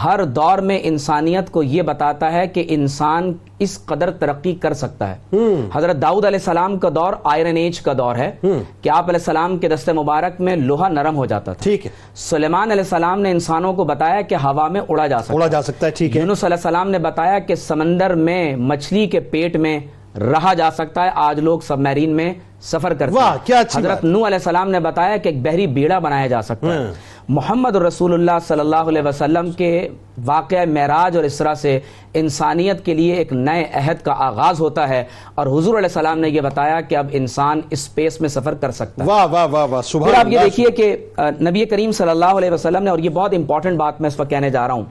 ہر دور میں انسانیت کو یہ بتاتا ہے کہ انسان اس قدر ترقی کر سکتا ہے۔ حضرت داؤد علیہ السلام کا دور آئرن ایج کا دور ہے کہ آپ علیہ السلام کے دست مبارک میں لوہا نرم ہو جاتا تھا۔ ٹھیک ہے۔ سلیمان علیہ السلام نے انسانوں کو بتایا کہ ہوا میں اڑا جا سکتا ہے۔ ٹھیک ہے۔ یونس علیہ السلام نے بتایا کہ سمندر میں مچھلی کے پیٹ میں رہا جا سکتا ہے، آج لوگ سب میرین میں سفر کرتے ہیں۔ حضرت نوح علیہ السلام نے بتایا کہ ایک بحری بیڑا بنایا جا سکتا ہے۔ محمد رسول اللہ صلی اللہ علیہ وسلم کے واقعہ معراج اور اسراء سے انسانیت کے لیے ایک نئے عہد کا آغاز ہوتا ہے، اور حضور علیہ السلام نے یہ بتایا کہ اب انسان اسپیس میں سفر کر سکتا ہے۔ واہ واہ واہ واہ، سبحان اللہ۔ پھر آپ یہ دیکھیے کہ نبی کریم صلی اللہ علیہ وسلم نے، اور یہ بہت امپورٹنٹ بات میں اس وقت کہنے جا رہا ہوں،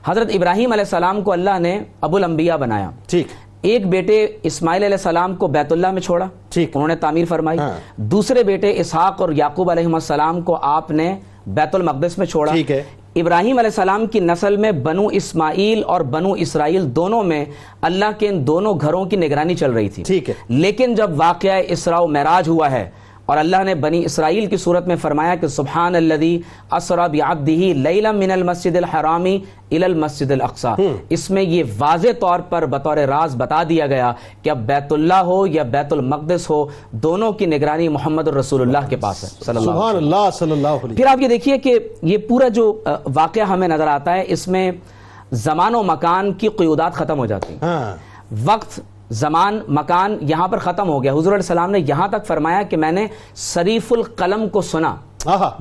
حضرت ابراہیم علیہ السلام کو اللہ نے ابو الانبیاء بنایا۔ ٹھیک۔ ایک بیٹے اسماعیل علیہ السلام کو بیت اللہ میں چھوڑا، انہوں نے تعمیر فرمائی۔ دوسرے بیٹے اسحاق اور یعقوب علیہ السلام کو آپ نے بیت المقدس میں چھوڑا۔ ٹھیک ہے۔ ابراہیم علیہ السلام کی نسل میں بنو اسماعیل اور بنو اسرائیل دونوں میں اللہ کے ان دونوں گھروں کی نگرانی چل رہی تھی۔ ٹھیک ہے۔ لیکن جب واقعہ اسراء و معراج ہوا ہے اور اللہ نے بنی اسرائیل کی صورت میں فرمایا کہ سبحان الذی اسری بعبدہ لیلا من المسجد الحرام الی المسجد الاقصی، اس میں یہ واضح طور پر بطور راز بتا دیا گیا کہ اب بیت اللہ ہو یا بیت المقدس ہو، دونوں کی نگرانی محمد رسول اللہ کے پاس ہے صلی اللہ سبحان اللہ صلی اللہ علیہ۔ پھر آپ یہ دیکھیے کہ یہ پورا جو واقعہ ہمیں نظر آتا ہے، اس میں زمان و مکان کی قیودات ختم ہو جاتی ہیں۔ وقت، زمان، مکان یہاں پر ختم ہو گیا۔ حضور علیہ السلام نے یہاں تک فرمایا کہ میں نے صریف القلم کو سنا۔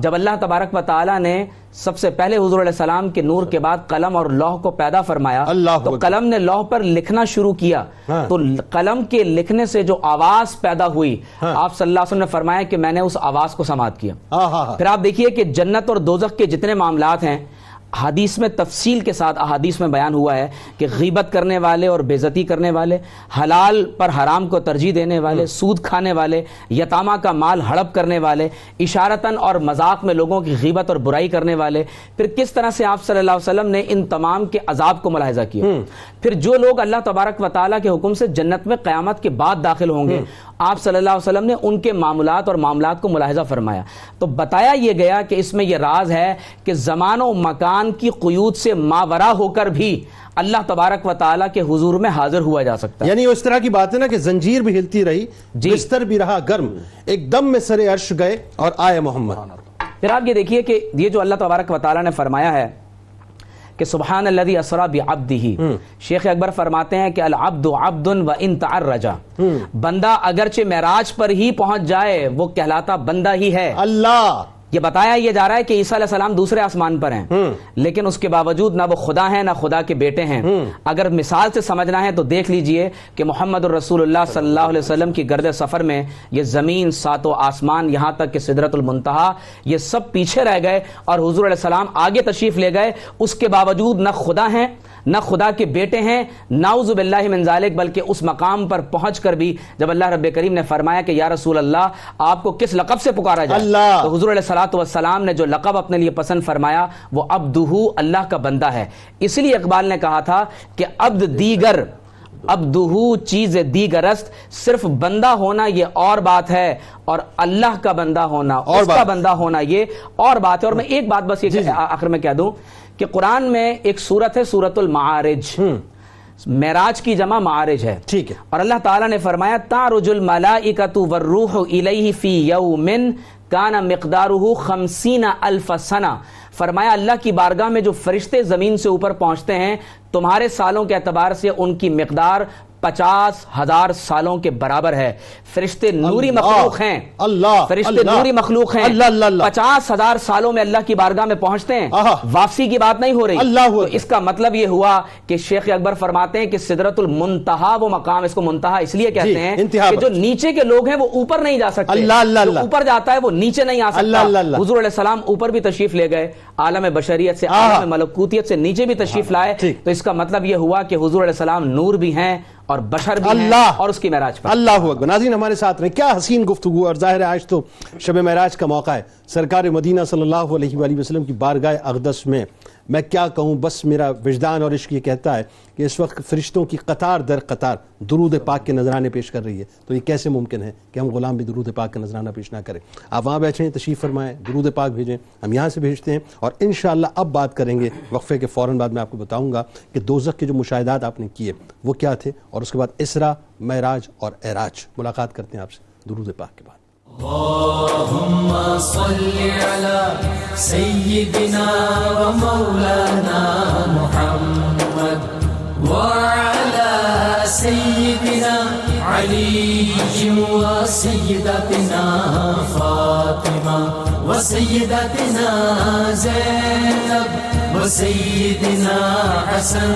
جب اللہ تبارک و تعالیٰ نے سب سے پہلے حضور علیہ السلام کے نور کے بعد قلم اور لوح کو پیدا فرمایا، تو قلم نے لوح پر لکھنا شروع کیا، تو قلم کے لکھنے سے جو آواز پیدا ہوئی، آپ صلی اللہ علیہ وسلم نے فرمایا کہ میں نے اس آواز کو سماعت کیا۔ پھر آپ دیکھیے کہ جنت اور دوزخ کے جتنے معاملات ہیں، حدیث میں تفصیل کے ساتھ احادیث میں بیان ہوا ہے کہ غیبت کرنے والے اور بے عزتی کرنے والے، حلال پر حرام کو ترجیح دینے والے، سود کھانے والے، یتامہ کا مال ہڑپ کرنے والے، اشارتاً اور مذاق میں لوگوں کی غیبت اور برائی کرنے والے، پھر کس طرح سے آپ صلی اللہ علیہ وسلم نے ان تمام کے عذاب کو ملاحظہ کیا۔ پھر جو لوگ اللہ تبارک و تعالیٰ کے حکم سے جنت میں قیامت کے بعد داخل ہوں گے، آپ صلی اللہ علیہ وسلم نے ان کے معاملات کو ملاحظہ فرمایا، تو بتایا یہ گیا کہ اس میں یہ راز ہے کہ زمان و مکان کی قیود سے ماورا ہو کر بھی اللہ تبارک و تعالیٰ کے حضور میں حاضر ہوا جا سکتا ہے. یعنی اس طرح کی بات ہے نا کہ زنجیر بھی ہلتی رہی، بستر بھی رہا گرم، ایک دم میں سر عرش گئے اور آئے محمد. پھر آپ یہ دیکھیے کہ یہ جو اللہ تبارک و تعالیٰ نے فرمایا ہے کہ سبحان الذی اسری بعبدہ، شیخ اکبر فرماتے ہیں کہ العبد عبد وان تعرج، بندہ اگرچہ معراج پر ہی پہنچ جائے وہ کہلاتا بندہ ہی ہے. اللہ یہ بتایا یہ جا رہا ہے کہ عیسیٰ علیہ السلام دوسرے آسمان پر ہیں، لیکن اس کے باوجود نہ وہ خدا ہیں نہ خدا کے بیٹے ہیں. اگر مثال سے سمجھنا ہے تو دیکھ لیجئے کہ محمد الرسول اللہ صلی اللہ علیہ وسلم کی گرد سفر میں یہ زمین، ساتوں آسمان، یہاں تک کہ سدرۃ المنتہا، یہ سب پیچھے رہ گئے اور حضور علیہ السلام آگے تشریف لے گئے. اس کے باوجود نہ خدا ہیں نہ خدا کے بیٹے ہیں، نعوذ باللہ من ذالک، بلکہ اس مقام پر پہنچ کر بھی جب اللہ رب کریم نے فرمایا کہ یا رسول اللہ آپ کو کس لقب سے پکارا جائے، تو حضور علیہ السلام نے جو لقب اپنے لیے پسند فرمایا وہ عبدہ، اللہ کا بندہ ہے. اس لیے اقبال نے کہا تھا کہ عبد دیگر، عبدہ چیز دیگر است، صرف بندہ ہونا یہ اور بات ہے اور اللہ کا بندہ ہونا، اس کا بندہ ہونا یہ اور بات ہے. اور میں ایک بات بس یہ آخر میں کہہ دوں کہ قرآن میں ایک سورت ہے سورۃ المعارج، معراج کی جمع معارج ہے، ٹھیک ہے، اور اللہ تعالیٰ نے فرمایا تعرج الملائکۃ والروح الیہ فی یوم کان مقدارہ 50,000 سنہ. فرمایا اللہ کی بارگاہ میں جو فرشتے زمین سے اوپر پہنچتے ہیں تمہارے سالوں کے اعتبار سے ان کی مقدار 50,000 سالوں کے برابر ہے. فرشتے نوری مخلوق ہیں، فرشتے نوری مخلوق ہیں، 50,000 سالوں میں اللہ کی بارگاہ میں پہنچتے ہیں، واپسی کی بات نہیں ہو رہی. تو اس کا مطلب یہ ہوا کہ شیخ اکبر فرماتے ہیں کہ سدرۃ المنتہا وہ مقام، اس کو منتہا اس لیے کہتے ہیں کہ جو نیچے کے لوگ ہیں وہ اوپر نہیں جا سکتے، جو اوپر جاتا ہے وہ نیچے نہیں آ سکتا. حضور علیہ السلام اوپر بھی تشریف لے گئے، عالم بشریت سے، عالم ملکوتیت سے نیچے بھی تشریف لائے. تو اس کا مطلب یہ ہوا کہ حضور علیہ السلام نور بھی ہیں اور بشر بھی ہیں اور اس کی معراج پر. اللہ اکبر. ناظرین ہمارے ساتھ رہیں، کیا حسین گفتگو، اور ظاہر ہے آج تو شب معراج کا موقع ہے. سرکار مدینہ صلی اللہ علیہ وآلہ وسلم کی بارگاہ اقدس میں کیا کہوں، بس میرا وجدان اور عشق یہ کہتا ہے کہ اس وقت فرشتوں کی قطار در قطار درود پاک کے نذرانے پیش کر رہی ہے. تو یہ کیسے ممکن ہے کہ ہم غلام بھی درود پاک کا نذرانہ پیش نہ کریں؟ آپ وہاں بیٹھیں، تشریف فرمائیں، درود پاک بھیجیں، ہم یہاں سے بھیجتے ہیں. اور انشاءاللہ اب بات کریں گے وقفے کے فوراً بعد. میں آپ کو بتاؤں گا کہ دوزخ کے جو مشاہدات آپ نے کیے وہ کیا تھے، اور اس کے بعد اسرا، معراج اور اعراج. ملاقات کرتے ہیں آپ سے درود پاک کے بعد. اللهم صل على سيدنا ومولانا محمد وعلى سيدنا علي وسيدتنا فاطمة وسيدتنا زينب وسيدنا حسن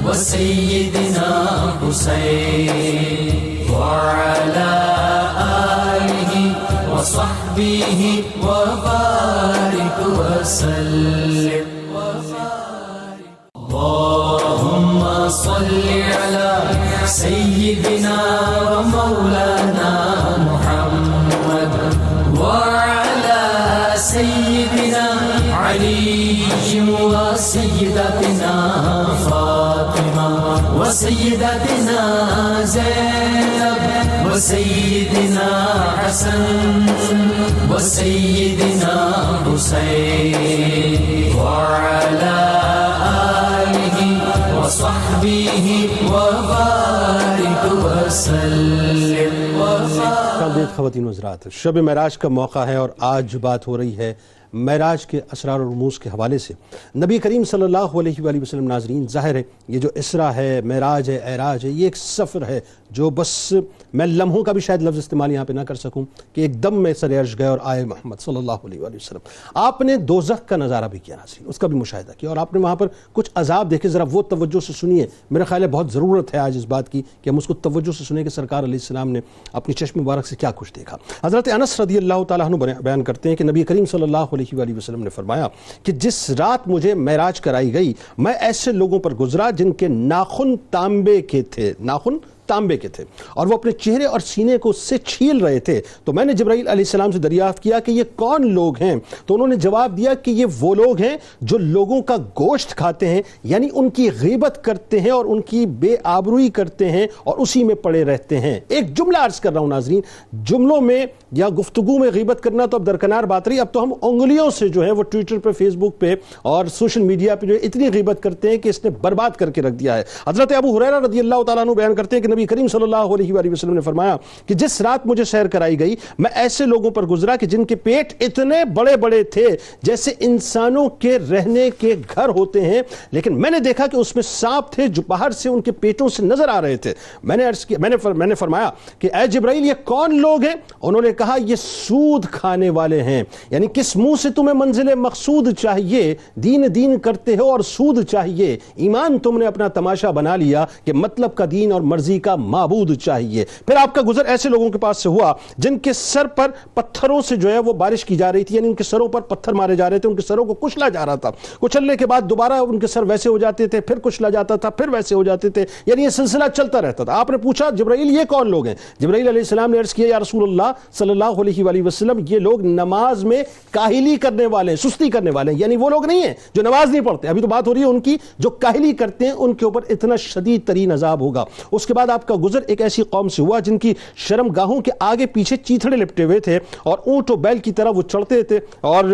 وسيدنا حسين وعلى وصحبه وبارك وسلم. اللهم صل على سيدنا ومولانا محمد وعلى سيدنا علي وسيدتنا فاطمة وسيدتنا زينب وسيدنا حسن وسيدنا حسين وعلى آله وصحبه وبارك وسلم. خواتین و حضرات، شب معراج کا موقع ہے اور آج بات ہو رہی ہے معراج کے اسرار اور رموز کے حوالے سے. نبی کریم صلی اللہ علیہ وآلہ وسلم، ناظرین ظاہر ہے یہ جو اسرا ہے، معراج ہے، اعراج ہے، یہ ایک سفر ہے جو بس میں لمحوں کا بھی شاید لفظ استعمال یہاں پہ نہ کر سکوں کہ ایک دم میں سر عرش گئے اور آئے محمد صلی اللہ علیہ وآلہ وسلم. آپ نے دوزخ کا نظارہ بھی کیا ناظرین، اس کا بھی مشاہدہ کیا، اور آپ نے وہاں پر کچھ عذاب دیکھے. ذرا وہ توجہ سے سنیے، میرا خیال ہے بہت ضرورت ہے آج اس بات کی کہ ہم اس کو توجہ سے سنیں کہ سرکار علیہ السلام نے اپنی چشم مبارک سے کیا کچھ دیکھا. حضرت انس رضی اللہ تعالیٰ عنہ بیان کرتے ہیں کہ نبی کریم صلی اللہ علیہ وآلہ وسلم نے فرمایا کہ جس رات مجھے معراج کرائی گئی میں ایسے لوگوں پر گزرا جن کے ناخن تانبے کے تھے. ناخن تانبے کے تھے اور وہ اپنے چہرے اور سینے کو اس سے چھیل رہے تھے. تو میں نے جبرائیل علیہ السلام سے دریافت کیا کہ یہ کون لوگ ہیں؟ تو انہوں نے جواب دیا کہ یہ وہ لوگ ہیں جو لوگوں کا گوشت کھاتے ہیں, یعنی ان کی غیبت کرتے ہیں اور ان کی بے آبروئی کرتے ہیں اور اسی میں پڑے رہتے ہیں. ایک جملہ عرض کر رہا ہوں ناظرین, جملوں میں یا گفتگو میں غیبت کرنا تو اب درکنار بات رہی, اب تو ہم انگلیوں سے جو ہے وہ ٹویٹر پہ, فیس بک پہ اور سوشل میڈیا پہ جو ہے اتنی غیبت کرتے ہیں کہ اس نے برباد کر کے رکھ دیا ہے. حضرت ابو ہریرہ رضی اللہ تعالیٰ عنہ بیان کرتے ہیں کہ نبی کریم صلی اللہ علیہ وآلہ وسلم نے فرمایا کہ جس رات مجھے سیر کرائی گئی میں ایسے لوگوں پر گزرا کہ جن کے پیٹ اتنے بڑے بڑے تھے جیسے انسانوں کے رہنے کے گھر ہوتے ہیں, لیکن میں نے دیکھا کہ اس میں سانپ تھے جو باہر سے ان کے پیٹوں سے نظر آ رہے تھے. میں نے فرمایا کہ اے جبرائیل یہ کون لوگ ہیں؟ انہوں نے کہا یہ سود کھانے والے ہیں. یعنی کس منہ سے تمہیں منزل مقصود چاہیے, دین کرتے ہو اور سود چاہیے, ایمان تم نے اپنا تماشا بنا لیا کہ مطلب کا دین اور مرضی کا معبود چاہیے. پھر آپ کا گزر ایسے لوگوں کے پاس سے ہوا جن کے سر پر پتھروں سے جو ہے وہ بارش کی جا رہی تھی, یعنی ان کے سروں پر پتھر مارے جا رہے تھے, ان کے سروں کو کچلا جا رہا تھا. کچلنے کے بعد دوبارہ ان کے سر ویسے ہو جاتے تھے, پھر کچلا جاتا تھا, پھر ویسے ہو جاتے تھے, یعنی یہ سلسلہ چلتا رہتا تھا. آپ نے پوچھا جبرائیل یہ کون لوگ ہیں؟ جبرائیل علیہ السلام نے عرض کیا یا رسول اللہ صلی اللہ علیہ وآلہ وسلم یہ لوگ نماز میں کاہلی کرنے والے ہیں, سستی کرنے والے ہیں. یعنی وہ لوگ نہیں ہیں جو نماز نہیں پڑھتے, ابھی تو بات ہو رہی ہے ان کی جو کاہلی کرتے ہیں, ان کے اوپر اتنا شدید ترین عذاب ہوگا. اس کے بعد آپ کا گزر ایک ایسی قوم سے ہوا جن کی شرم گاہوں کے آگے پیچھے چیتھڑے لپٹے ہوئے تھے اور اونٹ و بیل کی طرح وہ چڑھتے تھے اور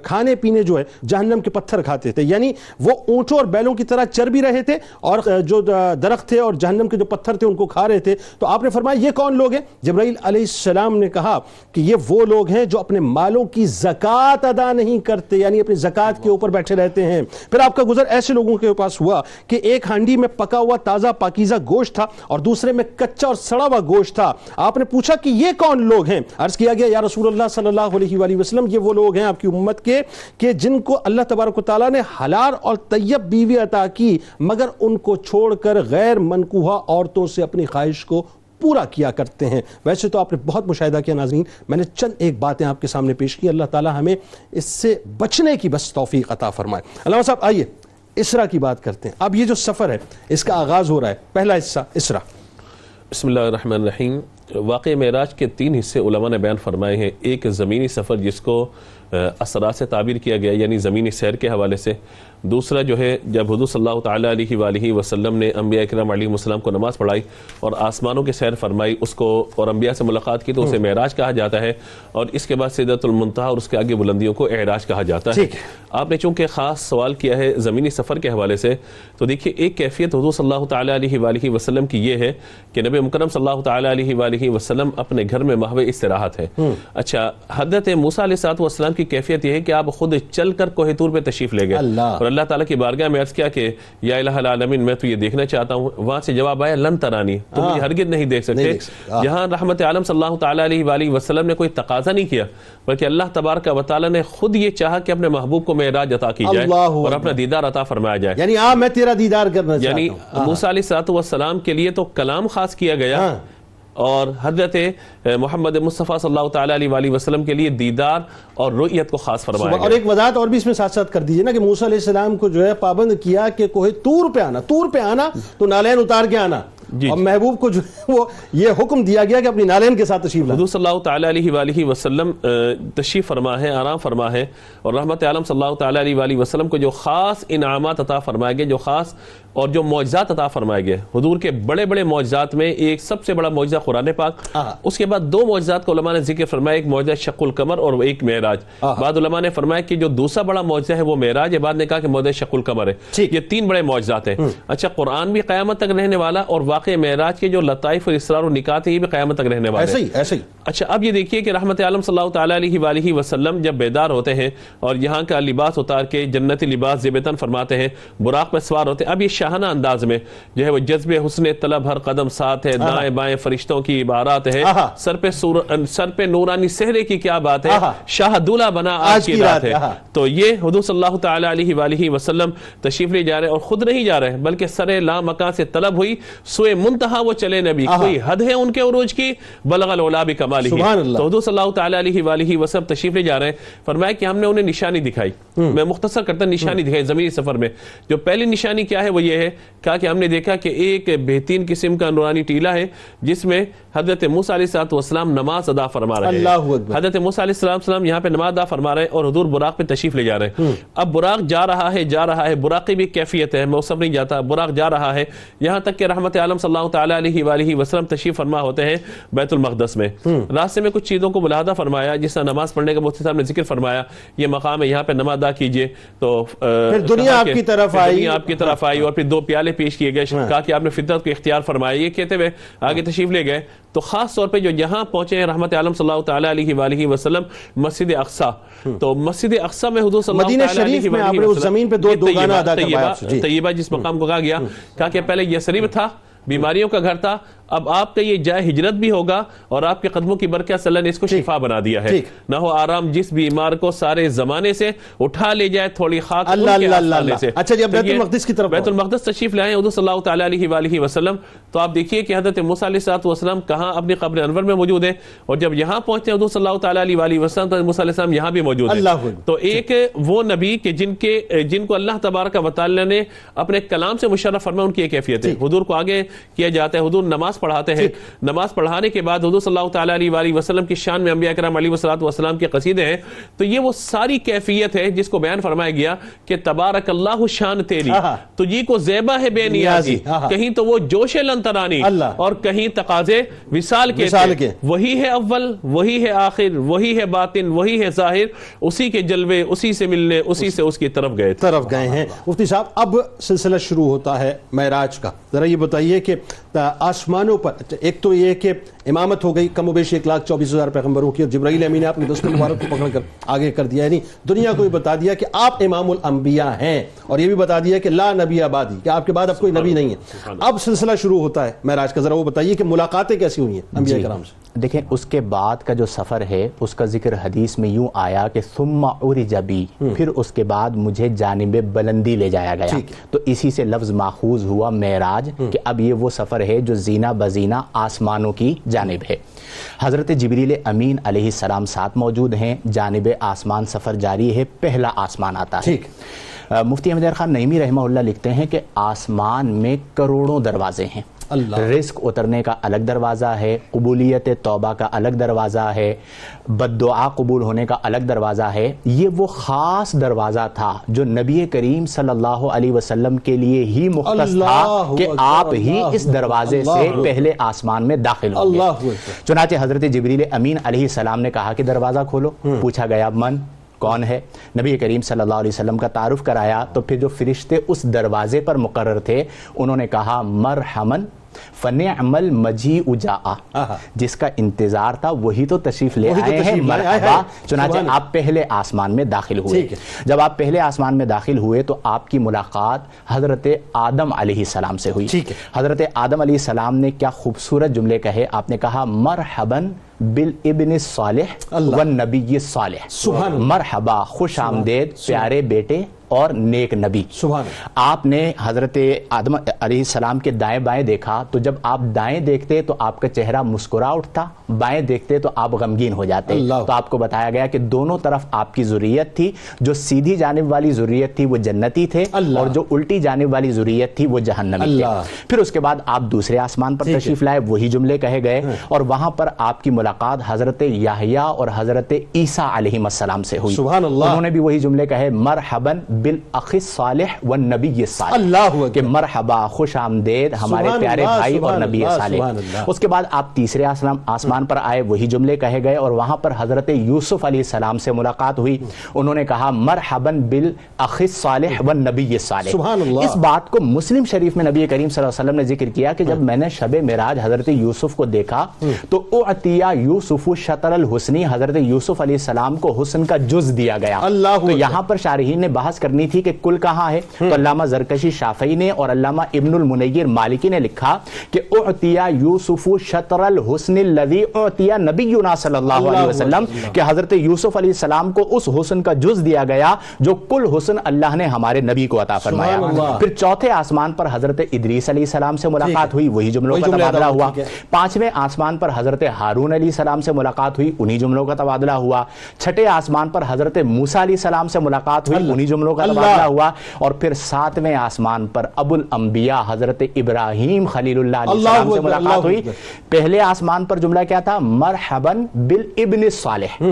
کھانے پینے جو ہے جہنم کے پتھر کھاتے تھے. یعنی وہ اونٹوں اور بیلوں کی طرح چر بھی رہے تھے اور جو درخت تھے اور جہنم کے جو پتھر تھے ان کو کھا رہے تھے. تو آپ نے فرمایا یہ کون لوگ ہیں؟ جبرائیل علیہ السلام نے کہا کہ یہ وہ لوگ ہیں جو اپنے مالوں کی زکوٰۃ ادا نہیں کرتے, یعنی اپنی زکوٰۃ کے اوپر بیٹھے رہتے ہیں. پھر آپ کا گزر ایسے لوگوں کے پاس ہوا کہ ایک ہانڈی میں پکا ہوا تازہ پاکیزہ گوشت تھا اور دوسرے میں کچا اور سڑا ہوا گوشت تھا. آپ نے پوچھا کہ یہ کون لوگ ہیں؟ عرض کیا گیا یا رسول اللہ صلی اللہ علیہ وآلہ وسلم یہ وہ لوگ ہیں آپ کی امت کے کہ جن کو اللہ تبارک و تعالیٰ نے حلال اور طیب بیوی عطا کی, مگر ان کو چھوڑ کر غیر منکوحہ عورتوں سے اپنی خواہش کو پورا کیا کرتے ہیں. ویسے تو آپ نے بہت مشاہدہ کیا ناظرین, میں نے چند ایک باتیں آپ کے سامنے پیش کی. اللہ تعالیٰ ہمیں اس سے بچنے کی بس توفیق عطا فرمائے. علامہ صاحب آئیے اسرا کی بات کرتے ہیں. اب یہ جو سفر ہے اس کا آغاز ہو رہا ہے, پہلا حصہ اسرا. بسم اللہ الرحمن الرحیم. واقع معراج کے 3 حصے علماء نے بیان فرمائے ہیں. ایک زمینی سفر جس کو اسرا سے تعبیر کیا گیا, یعنی زمینی سیر کے حوالے سے. دوسرا جو ہے جب حضور صلی اللہ تعالیٰ علیہ وآلہ وسلم نے انبیاء کرام علیہ السلام کو نماز پڑھائی اور آسمانوں کی سیر فرمائی اس کو اور انبیاء سے ملاقات کی تو اسے معراج کہا جاتا ہے. اور اس کے بعد سدرۃ المنتہا اور اس کے آگے بلندیوں کو اعراج کہا جاتا ہے. آپ نے چونکہ خاص سوال کیا ہے زمینی سفر کے حوالے سے, تو دیکھیے ایک کیفیت حضور صلی اللہ تعالیٰ علیہ وآلہ وسلم کی یہ ہے کہ نبی مکرم صلی اللہ تعالیٰ علیہ وآلہ وسلم اپنے گھر میں محو استراحت ہے. اچھا, حضرت موسیٰ علیہ السلام کی کیفیت یہ ہے کہ آپ خود چل کر کوہ طور پہ تشریف لے گئے اور اللہ تعالیٰ کی بارگاہ میں عرض کیا کہ یا الہ العالمین میں تو یہ دیکھنا چاہتا ہوں. وہاں سے جواب آیا لن ترانی, تم مجھے ہرگز نہیں دیکھ سکتے. یہاں رحمت عالم صلی اللہ تعالیٰ علیہ وآلہ وسلم نے کوئی تقاضا نہیں کیا, بلکہ اللہ تبارک و تعالیٰ نے خود یہ چاہا کہ اپنے محبوب کو معراج عطا کی جائے اور اپنا دیدار عطا فرمایا جائے. یعنی میں تیرا دیدار کرنا چاہتا ہوں. یعنی موسیٰ علیہ السلام کے لیے تو کلام خاص کیا گیا اور حضرت محمد مصطفیٰ صلی اللہ تعالیٰ علیہ وآلہ وسلم کے لیے دیدار اور رؤیت کو خاص فرمایا گیا. اور ایک وضاحت اور بھی اس میں ساتھ ساتھ کر دیجئے نا کہ موسیٰ علیہ السلام کو جو ہے پابند کیا کہ کوہ طور پہ آنا تو نالین اتار کے آنا, اور محبوب کو جو وہ یہ حکم دیا گیا کہ اپنی نالین کے ساتھ تشریف لائیں. حضور صلی اللہ تعالیٰ علیہ وآلہ وسلم تشریف فرما ہے, آرام فرما ہے, اور رحمت عالم صلی اللہ تعالیٰ علیہ وآلہ وسلم کو جو خاص انعامات عطا فرمائے گئے, جو خاص اور جو معجزات عطا فرمائے گئے. حضور کے بڑے بڑے معجزات میں ایک سب سے بڑا معجزہ قرآن پاک, اس کے بعد 2 معجزات کو علماء نے ذکر فرمایا, ایک معجزہ شق القمر اور ایک معراج. بعد علماء نے فرمایا کہ جو دوسرا بڑا معجزہ ہے وہ معراج ہے, بعد نے کہا کہ معجزہ شق القمر ہے. یہ 3 بڑے معجزات ہیں. اچھا, قرآن بھی قیامت تک رہنے والا اور واقع معراج کے جو لطائف اور اسرار و نکات ہیں یہ بھی قیامت تک رہنے والے ہیں. ایسے ہی. اچھا, اب یہ دیکھیے کہ رحمت عالم صلی اللہ تعالیٰ علیہ وآلہ وسلم جب بیدار ہوتے ہیں اور یہاں کا لباس اتار کے جنتی لباس زیبتن فرماتے ہیں, براق پہ سوار ہوتے ہیں. اب یہ شاہانہ انداز میں جو ہے وہ جذب حسن طلب ہر قدم ساتھ ہے, دائیں بائیں فرشتوں کی عبارات ہے, سر پہ نورانی صحرے کی کیا بات ہے, شاہ دولہ بنا آج کی رات ہے. تو یہ حضور صلی اللہ تعالیٰ علیہ وآلہ وسلم تشریف لے جا رہے اور خود نہیں جا رہے بلکہ سر لا مکان سے طلب ہوئی, سوئے منتہا وہ چلے نبی, کوئی حد ہے ان کے عروج کی, بلغ العلا بکمال اعمالہ. تو حضور صلی اللہ تعالیٰ علیہ وآلہ وسلم تشریف لے جا رہے ہیں, فرمایا کہ ہم نے انہیں نشانی دکھائی. میں مختصر کرتا نشانی دکھائی زمینی سفر میں. جو پہلی نشانی کیا ہے وہ یہ ہے, کہا کہ ہم نے دیکھا کہ ایک بہترین قسم کا نورانی ٹیلا ہے جس میں حضرت موسیٰ علیہ السلام نماز ادا فرما رہے ہیں. حضرت موسیٰ علیہ السلام یہاں پہ نماز ادا فرما رہے ہیں اور حضور براق پہ تشریف لے جا رہے ہیں. اب براق جا رہا ہے, براق کی بھی کیفیت ہے, میں اس سب نہیں جاتا. براق جا رہا ہے یہاں تک کہ رحمت عالم صلی اللہ تعالیٰ علیہ وآلہ وسلم تشریف فرما ہوتے ہیں بیت المقدس میں. راستے میں کچھ چیزوں کو ملاحظہ فرمایا, جس طرح نماز پڑھنے کا مفتی صاحب نے ذکر فرمایا, یہ مقام ہے, یہاں پہ نماز ادا کیجئے. تو پھر دنیا آپ کی طرف آئی اور پھر 2 پیالے پیش کیے گئے, کہا کہ آپ نے فطرت کو اختیار فرمایا. یہ کہتے ہوئے آگے تشریف لے گئے. تو خاص طور پہ جو یہاں پہنچے ہیں رحمت عالم صلی اللہ تعالیٰ علیہ وآلہ وسلم مسجد اقصی, تو مسجد اقصی میں حضور صلی اللہ تعالیٰ علیہ وآلہ وسلم طیبہ جس مقام کو کہا گیا, کہا کہ پہلے یثرب تھا, بیماریوں کا گھر تھا, اب آپ کا یہ جائے ہجرت بھی ہوگا اور آپ کے قدموں کی برکت سے اللہ نے اس کو شفا بنا دیا ہے. نہ ہو آرام جس بیمار کو سارے زمانے سے اٹھا لے جائے تھوڑی خاک ان کے آستانے سے. اچھا جی, اب بیت المقدس کی طرف, بیت المقدس تشریف لائے حضور صلی اللہ تعالیٰ علیہ وآلہ وسلم. تو آپ دیکھیے کہ حضرت موسیٰ علیہ السلام کہاں اپنی قبر انور میں موجود ہے, اور جب یہاں پہنچتے ہیں حضور صلی اللہ تعالیٰ علیہ وآلہ وسلم تو موسیٰ علیہ السلام یہاں بھی موجود ہیں. تو ایک وہ نبی کہ جن کو اللہ تبارک و تعالیٰ نے اپنے کلام سے مشرف فرمایا, ان کی ایک کیفیت ہے. حضور کو آگے کیا جاتا ہے, حضور نماز پڑھاتے ہیں, نماز پڑھانے کے بعد حضور صلی اللہ تعالیٰ علیہ وآلہ وسلم کی شان میں انبیاء کرام علیہ السلام کے قصیدے ہیں. تو یہ وہ ساری کیفیت ہے جس کو بیان فرمایا گیا کہ تبارک اللہ شان تیری, تجھی کو زیبا ہے بے نیازی, کہیں تو وہ جوش لنترانی اور کہیں تقاضے وصال کے تھے. وہی ہے اول, وہی ہے آخر, وہی ہے باطن, وہی ہے ظاہر, اسی کے جلوے, اسی سے ملنے, اسی سے اس کی طرف گئے ہیں. مفتی صاحب اب سلسلہ شروع ہوتا ہے معراج کا. ذرا یہ بتائیے کہ آسمانوں پر ایک تو یہ کہ امامت ہو گئی کم و بیش 1,24,000 پیغمبروں کی, اور جبرائیل امین نے اپنے دست مبارک کو پکڑ کر آگے کر دیا, یعنی دنیا کو بھی بتا دیا کہ آپ امام الانبیاء ہیں, اور یہ بھی بتا دیا کہ لا نبی آبادی, کہ آپ کے بعد اب کوئی نبی نہیں ہے. اب سلسلہ شروع ہوتا ہے معراج کا, ذرا وہ بتائیے کہ ملاقاتیں کیسی ہوئی ہیں انبیاء کرام سے. دیکھیں اس کے بعد کا جو سفر ہے اس کا ذکر حدیث میں یوں آیا کہ ثم عرج بی, پھر اس کے بعد مجھے جانب بلندی لے جایا گیا. تو اسی سے لفظ ماخوذ ہوا معراج, کہ اب یہ وہ سفر ہے جو زینہ بزینہ آسمانوں کی جانب ہے. حضرت جبریل امین علیہ السلام ساتھ موجود ہیں, جانب آسمان سفر جاری ہے, پہلا آسمان آتا ہے. مفتی احمد خان نعیمی رحمہ اللہ لکھتے ہیں کہ آسمان میں کروڑوں دروازے ہیں. رزق اترنے کا الگ دروازہ ہے, قبولیت توبہ کا الگ دروازہ ہے, بد دعا قبول ہونے کا الگ دروازہ ہے. یہ وہ خاص دروازہ تھا جو نبی کریم صلی اللہ علیہ وسلم کے لیے ہی مختص تھا کہ آپ ہی اس دروازے سے پہلے آسمان میں داخل ہوں گے. چنانچہ حضرت جبریل امین علیہ السلام نے کہا کہ دروازہ کھولو. پوچھا گیا من, کون ہے؟ نبی کریم صلی اللہ علیہ وسلم کا تعارف کرایا. تو پھر جو فرشتے اس دروازے پر مقرر تھے انہوں نے کہا مرحمن فنعم المجیء جاء, جس کا انتظار تھا وہی تو تشریف لے آئے ہیں, مرحبا. چنانچہ آپ پہلے آسمان میں داخل ہوئے. جب آپ پہلے آسمان میں داخل ہوئے تو آپ کی ملاقات حضرت آدم علیہ السلام سے ہوئی. حضرت آدم علیہ السلام نے کیا خوبصورت جملے کہے. آپ نے کہا مرحباً بالابن الصالح والنبی الصالح, مرحبا خوش آمدید پیارے بیٹے اور نیک نبی. آپ نے حضرت آدم علیہ السلام کے دائیں بائیں دیکھا, تو جب آپ دائیں دیکھتے تو آپ کا چہرہ مسکرا اٹھتا, بائیں دیکھتے تو آپ غمگین ہو جاتے. تو آپ کو بتایا گیا کہ دونوں طرف آپ کی ذریت تھی, جو سیدھی جانب والی ذریت تھی وہ جنتی تھے, اور جو الٹی جانب والی ذریت تھی وہ جہنمی تھے. پھر اس کے بعد آپ دوسرے آسمان پر تشریف لائے, وہی جملے کہے گئے, اور وہاں پر آپ کی ملاقات حضرت یحییٰ اور حضرت عیسیٰ علیہ السلام سے ہوئی. انہوں نے بھی وہی جملے کہے مرحباً بالاخ الصالح والنبی الصالح, کہ مرحبا خوش آمدید ہمارے پیارے بھائی اور نبی صالح. اس کے بعد آپ تیسرے آسمان پر آئے, وہی جملے کہے گئے, اور وہاں پر حضرت یوسف علیہ السلام سے ملاقات ہوئی. انہوں نے کہا مرحباً بالاخ الصالح والنبی الصالح. اس بات کو مسلم شریف میں نبی کریم صلی اللہ علیہ وسلم نے ذکر کیا کہ جب میں نے شب معراج حضرت یوسف کو دیکھا تو اعطیا یوسف شطر الحسنی, حضرت یوسف علیہ السلام کو حسن کا جز دیا گیا. تو یہاں پر شارحین نے بحث کرنی تھی کہ کل کہاں ہے, تو علامہ زرکشی شافعی نے اور علامہ ابن المنیر مالکی نے لکھا کہ اعطیا یوسف شطر الحسن الذی اعطیا نبینا صلی اللہ علیہ وسلم, کہ حضرت یوسف علیہ السلام کو اس حسن کا جز دیا گیا جو کل حسن اللہ نے ہمارے نبی کو عطا فرمایا. پھر چوتھے آسمان پر حضرت ادریس علیہ السلام سے ملاقات ہوئی, وہی جملوں کا تبادلہ ہوا. پانچویں آسمان پر حضرت ہارون علیہ علیہ السلام سے ملاقات ہوئی، انہی جملوں کا تبادلہ ہوا. چھٹے آسمان پر حضرت موسیٰ علیہ السلام سے ملاقات ہوئی، انہی جملوں کا تبادلہ ہوا. اور پھر ساتویں آسمان پر ابو الانبیاء حضرت ابراہیم خلیل اللہ علیہ السلام سے ملاقات ہوئی. پہلے آسمان پر جملہ کیا تھا؟ مرحباً بالابن الصالح.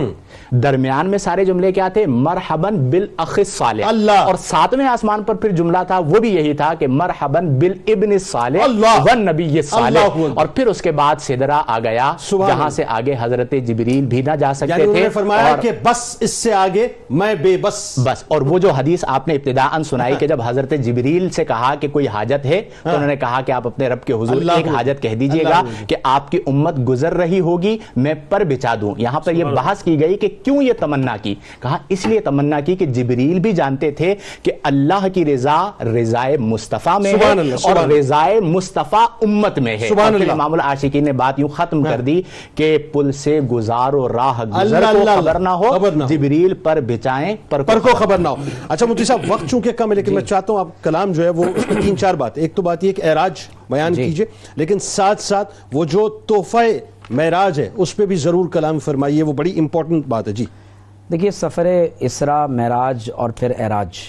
درمیان میں سارے جملے کیا تھے؟ مرحباً بالاخ الصالح. اور ساتویں آسمان پر پھر جملہ تھا، وہ بھی یہی تھا کہ مرحباً بالابن الصالح والنبی الصالح. اور پھر اس کے بعد سدرہ آ گیا، جہاں سے آگے حضرت جبریل بھی نہ جا سکتے تھے. فرمایا کہ بس اس سے آگے میں بے بس. اور وہ جو حدیث آپ نے ابتداءً سنائی کہ جب حضرت جبریل سے کہا کہ کوئی حاجت ہے تو انہوں نے کہا کہ آپ اپنے رب کے حضور ایک حاجت کہہ دیجئے گا کہ آپ کی امت گزر رہی ہوگی، میں پر بچا دوں. یہاں پر یہ بحث کی گئی کہ کیوں یہ تمنا کی. کہا اس لیے تمنا کی کہ جبریل بھی جانتے تھے کہ اللہ کی رضا رضائے مصطفیٰ میں ہے اور رضائے مصطفیٰ امت میں ہے. امام العاشقین نے بات یوں ختم کر دی کہ پل سے گزارو راہ گزر کو خبر نہ ہو، جبریل پر بچائیں پر کو خبر نہ ہو. اچھا مفتی صاحب وقت چونکہ کم ہے، لیکن میں چاہتا ہوں آپ کلام جو ہے وہ اس میں 3-4 بات. ایک تو بات یہ کہ اعراج بیان کیجئے، لیکن ساتھ ساتھ وہ جو تحفہ معراج ہے اس پہ بھی ضرور کلام فرمائیے، وہ بڑی امپورٹنٹ بات ہے. جی دیکھیے، سفر اسراء معراج اور پھر اعراج،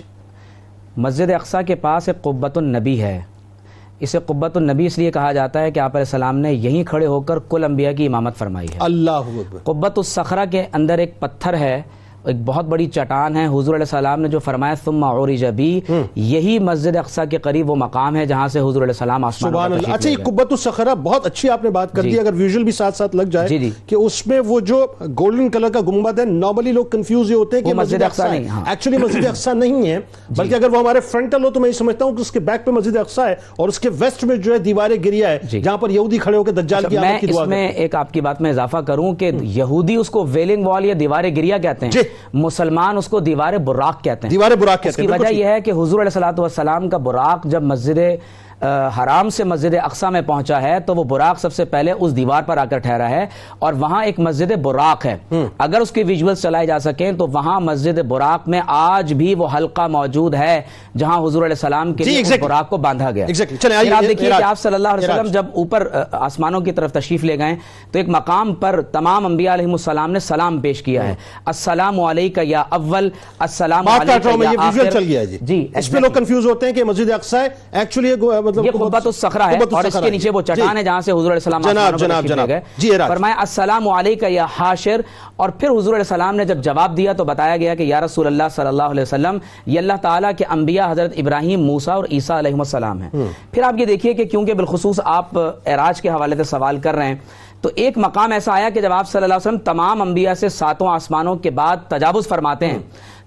مسجد اقصیٰ کے پاس ایک قبۃ النبی ہے. اسے قبۃ النبی اس لیے کہا جاتا ہے کہ آپ علیہ السلام نے یہیں کھڑے ہو کر کل انبیاء کی امامت فرمائی ہے. اللہ اکبر. قبۃ الصخرہ کے اندر ایک پتھر ہے، ایک بہت بڑی چٹان ہے. حضور علیہ السلام نے جو فرمایا ثم عرج بی، یہی مسجد اقصیٰ کے قریب وہ مقام ہے جہاں سے حضور علیہ السلام آسمان پر تشریف لے گئے. اچھا یہ قبۃ الصخرہ بہت اچھی آپ نے بات کر دی، اگر ویژول بھی ساتھ ساتھ لگ جائے کہ اس میں وہ جو گولڈن کلر کا گنبد ہے، نارملی لوگ کنفیوز یہ ہوتے ہیں کہ مسجد اقصیٰ نہیں، ایکچولی مسجد اقصیٰ نہیں ہے، بلکہ اگر وہ ہمارے فرنٹل ہو تو میں یہ سمجھتا ہوں کہ اس کے بیک پہ مسجد اقصیٰ ہے اور اس کے ویسٹ میں جو ہے دیوار گریا ہے جہاں پر یہودی کھڑے ہو کے دجال کی آمد کی دعا کرتے ہیں. میں اس میں ایک آپ کی بات میں اضافہ کروں کہ یہودی اس کو ویلنگ وال یا دیوار گریا کہتے ہیں، مسلمان اس کو دیوار براق کہتے ہیں. دیوار براق کہتے ہیں. اس کی وجہ یہ ہے کہ حضور علیہ الصلوۃ والسلام کا براق جب مسجد حرام سے مسجد اقصیٰ میں پہنچا ہے تو وہ براق سب سے پہلے اس دیوار پر آ کر ٹھہرا ہے، اور وہاں ایک مسجد براق ہے. اگر اس کے ویژولز چلائے جا سکیں تو وہاں مسجد براق میں آج بھی وہ حلقہ موجود ہے جہاں حضور علیہ السلام کے لیے براق کو باندھا گیا. آپ دیکھیے کہ آپ صلی اللہ علیہ وسلم جب اوپر آسمانوں کی طرف تشریف لے گئے تو ایک مقام پر تمام انبیاء علیہ السلام نے سلام پیش کیا ہے. السلام علیکہ یا اول، السلام علیکہ یا آخر. جی اس پہ لوگ کنفیوز ہوتے ہیں کہ مسجد اقصیٰ ہے، ایکچولی یہ قبۃ الصخرہ ہے اور اس کے نیچے وہ چٹان ہے جہاں سے حضور علیہ السلام آسمانوں پر تشریف لے گئے. فرمایا السلام علیکہ یا حاشر. اور پھر حضور علیہ السلام نے جب جواب دیا تو بتایا گیا کہ یا رسول اللہ صلی اللہ علیہ وسلم، یہ اللہ تعالیٰ کے انبیاء حضرت ابراہیم، موسیٰ اور عیسیٰ علیہ السلام ہیں. پھر آپ یہ دیکھیے کہ کیونکہ بالخصوص آپ اعراج کے حوالے سے سوال کر رہے ہیں تو ایک مقام ایسا آیا کہ جب آپ صلی اللہ علیہ وسلم تمام انبیاء سے 7 آسمانوں کے بعد تجاوز فرماتے ہیں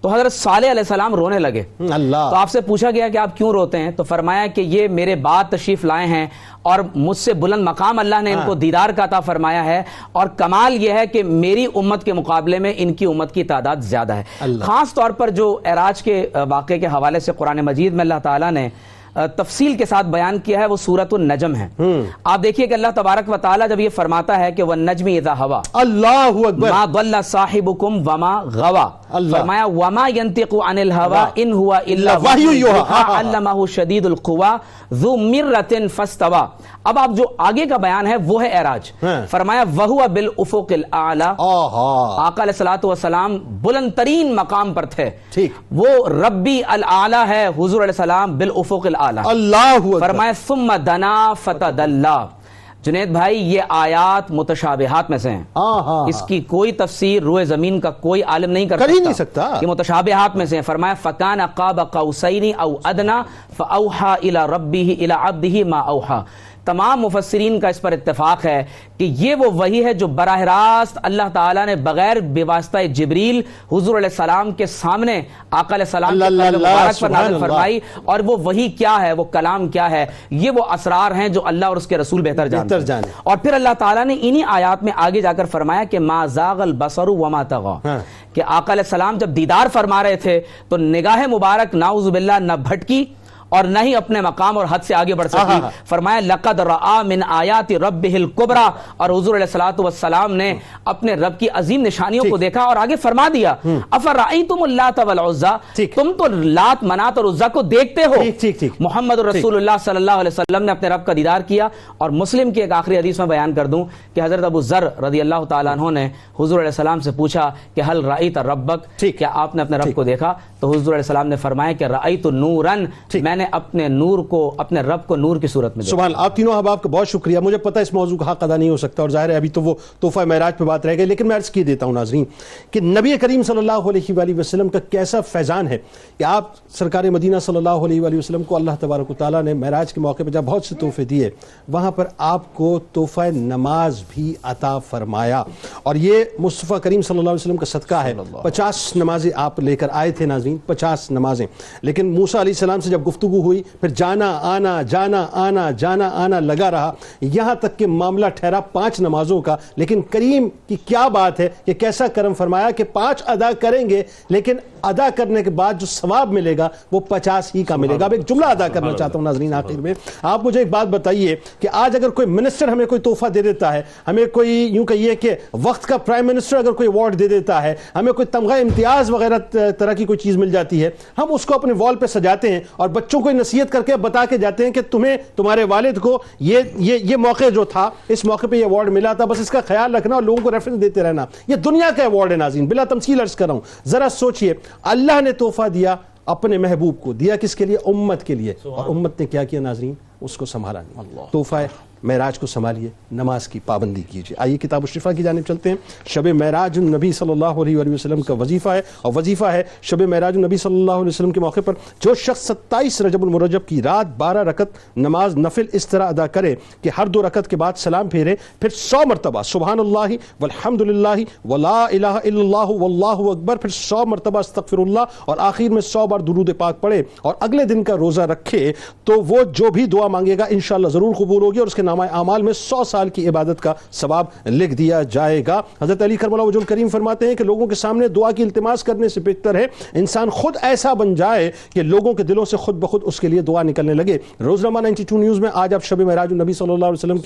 تو حضرت صالح علیہ السلام رونے لگے. تو آپ سے پوچھا گیا کہ آپ کیوں روتے ہیں؟ تو فرمایا کہ یہ میرے بعد تشریف لائے ہیں اور مجھ سے بلند مقام اللہ نے ان کو دیدار کا عطا فرمایا ہے، اور کمال یہ ہے کہ میری امت کے مقابلے میں ان کی امت کی تعداد زیادہ ہے. خاص طور پر جو اعراج کے واقعے کے حوالے سے قرآن مجید میں اللہ تعالیٰ نے تفصیل کے ساتھ بیان کیا ہے وہ سورۃ النجم ہے. آپ دیکھیے کہ اللہ تبارک و تعالیٰ جب یہ فرماتا ہے کہ وَالنَّجْمِ إِذَا هَوَىٰ، اللہ اکبر، مَا ضَلَّ صَاحِبُكُمْ وَمَا غَوَىٰ، فرمایا وَمَا يَنطِقُ عَنِ الْهَوَىٰ إِنْ هُوَ إِلَّا وَحْيٌ يُوحَىٰ عَلَّمَهُ شَدِيدُ الْقُوَىٰ ذُو مِرَّةٍ فَاسْتَوَىٰ. اب آپ جو آگے کا بیان ہے وہ ہے اعراج. فرمایا وَهُوَ بِالْأُفُقِ الْأَعْلَىٰ، آقا علیہ الصلوۃ والسلام بلند ترین مقام پر تھے. وہ ربی الاعلیٰ ہے حضور علیہ السلام بالافق الاعلیٰ. فرمایا ثم دنا فتدلی. جنید بھائی یہ آیات متشابہات میں سے ہیں، اس کی کوئی تفسیر روئے زمین کا کوئی عالم نہیں کر سکتا، یہ متشابہات میں سے ہیں. فرمایا فکان قاب قوسین او ادنا فاوحى الى ربه الى عبده ما اوحى. تمام مفسرین کا اس پر اتفاق ہے کہ یہ وہ وحی ہے جو براہ راست اللہ تعالیٰ نے بغیر بواسطہ جبریل حضور علیہ السلام کے سامنے آقا علیہ السلام کے قلب مبارک پر نازل فرمائی. اور وہ وحی کیا ہے، وہ کلام کیا ہے، یہ وہ اسرار ہیں جو اللہ اور اس کے رسول بہتر جانتے ہیں. اور پھر اللہ تعالیٰ نے انہی آیات میں آگے جا کر فرمایا کہ ما زاغ البصر وما طغى، کہ آقا علیہ السلام جب دیدار فرما رہے تھے تو نگاہ مبارک نعوذ باللہ نہ بھٹکی اور نہ ہی اپنے مقام اور حد سے آگے بڑھ سکی. فرمایا لقد رآ من آیات ربہ الکبریٰ، اور حضور علیہ الصلوۃ والسلام نے اپنے رب کی عظیم نشانیوں کو دیکھا اور آگے فرما دیا افرأیتم اللات والعزیٰ، تم تو لات منات اور عزیٰ کو دیکھتے ہو. محمد رسول اللہ صلی اللہ علیہ وسلم نے اپنے رب کا دیدار کیا. اور مسلم کی ایک آخری حدیث میں بیان کر دوں کہ حضرت ابو ذر رضی اللہ تعالیٰ عنہ نے حضور علیہ السلام سے پوچھا کہ هل رأیت ربک، کیا آپ نے اپنے رب کو دیکھا؟ تو حضور علیہ السلام نے فرمایا کہ رأیت نورا، میں نے اپنے نور کو، اپنے رب کو نور کی صورت میں دیکھا. سبحان اللہ. آپ تینوں احباب کا بہت شکریہ. مجھے پتہ اس موضوع کا حق ادا نہیں ہو سکتا اور ظاہر ہے ابھی تو وہ تحفہ معراج پہ بات رہ گئی، لیکن میں عرض کی دیتا ہوں ناظرین کہ نبی کریم صلی اللہ علیہ وآلہ وسلم کا کیسا فیضان ہے کہ آپ سرکار مدینہ صلی اللہ علیہ وآلہ وسلم کو اللہ تبارک و تعالیٰ نے معراج کے موقع پہ جب بہت سے تحفے دیے، وہاں پر آپ کو تحفہ نماز بھی عطا فرمایا. اور یہ مصطفیٰ کریم صلی اللہ علیہ وسلم کا صدقہ ہے. 50 نمازیں آپ لے کر آئے تھے ناظرین، 50 نمازیں. لیکن موسیٰ علیہ السلام سے جب گفتگو ہوئی، پھر جانا آنا جانا آنا جانا آنا لگا رہا، یہاں تک کہ معاملہ ٹھہرا 5 نمازوں کا. لیکن کریم کی کیا بات ہے کہ کیسا کرم فرمایا کہ 5 ادا کریں گے، لیکن ادا کرنے کے بعد جو ثواب ملے گا وہ 50 ہی کا ملے گا. اب ایک جملہ ادا کرنا چاہتا ہوں ناظرین آخر میں. آپ مجھے ایک بات بتائیے کہ آج اگر کوئی منسٹر ہمیں کوئی تحفہ دے دیتا ہے، ہمیں کوئی یوں کہیے کہ وقت کا پرائم منسٹر اگر کوئی ایوارڈ دے دیتا ہے، ہمیں کوئی تمغہ امتیاز وغیرہ طرح کی کوئی چیز مل جاتی ہے، ہم اس کو اپنے وال پہ سجاتے ہیں اور بچوں کو نصیحت کر کے بتا کے جاتے ہیں کہ تمہیں تمہارے والد کو یہ موقع جو تھا، اس موقع پہ یہ ایوارڈ ملا تھا، بس اس کا خیال رکھنا اور لوگوں کو ریفرنس دیتے رہنا. یہ دنیا کا ایوارڈ ہے ناظرین، بلا تمثیل عرض کر رہا ہوں. ذرا سوچئے، اللہ نے تحفہ دیا اپنے محبوب کو، دیا کس کے لیے؟ امت کے لیے. اور امت نے کیا کیا ناظرین؟ اس کو سنبھالا نہیں. تحفہ معراج کو سنبھالیے، نماز کی پابندی کیجیے. آئیے کتاب الشفا کی جانب چلتے ہیں. شب معراج النبی صلی اللہ علیہ وآلہ وسلم کا وظیفہ ہے، اور وظیفہ ہے شب معراج النبی صلی اللہ علیہ وسلم کے موقع پر جو شخص 27 رجب المرجب کی رات 12 رکعت نماز نفل اس طرح ادا کرے کہ ہر 2 رکعت کے بعد سلام پھیرے، پھر 100 مرتبہ سبحان اللہ والحمد للہ ولا الہ الا اللہ واللہ اکبر، پھر 100 مرتبہ استغفر اللہ، اور آخر میں 100 بار درود پاک پڑھے، اور اگلے دن کا روزہ رکھے، تو وہ جو بھی دعا مانگے گا انشاءاللہ ضرور قبول ہوگی، اور اس کے نامہ اعمال میں 100 سال کی عبادت کا ثواب لکھ دیا جائے گا. حضرت علی کرم اللہ وجہ الکریم فرماتے ہیں کہ لوگوں کے سامنے دعا کی التماس کرنے سے بہتر ہے انسان خود ایسا بن جائے کہ لوگوں کے دلوں سے خود بخود اس کے لیے دعا نکلنے لگے. روزنامہ 92 نیوز میں آج آپ شب معراج النبی صلی اللہ علیہ وسلم کے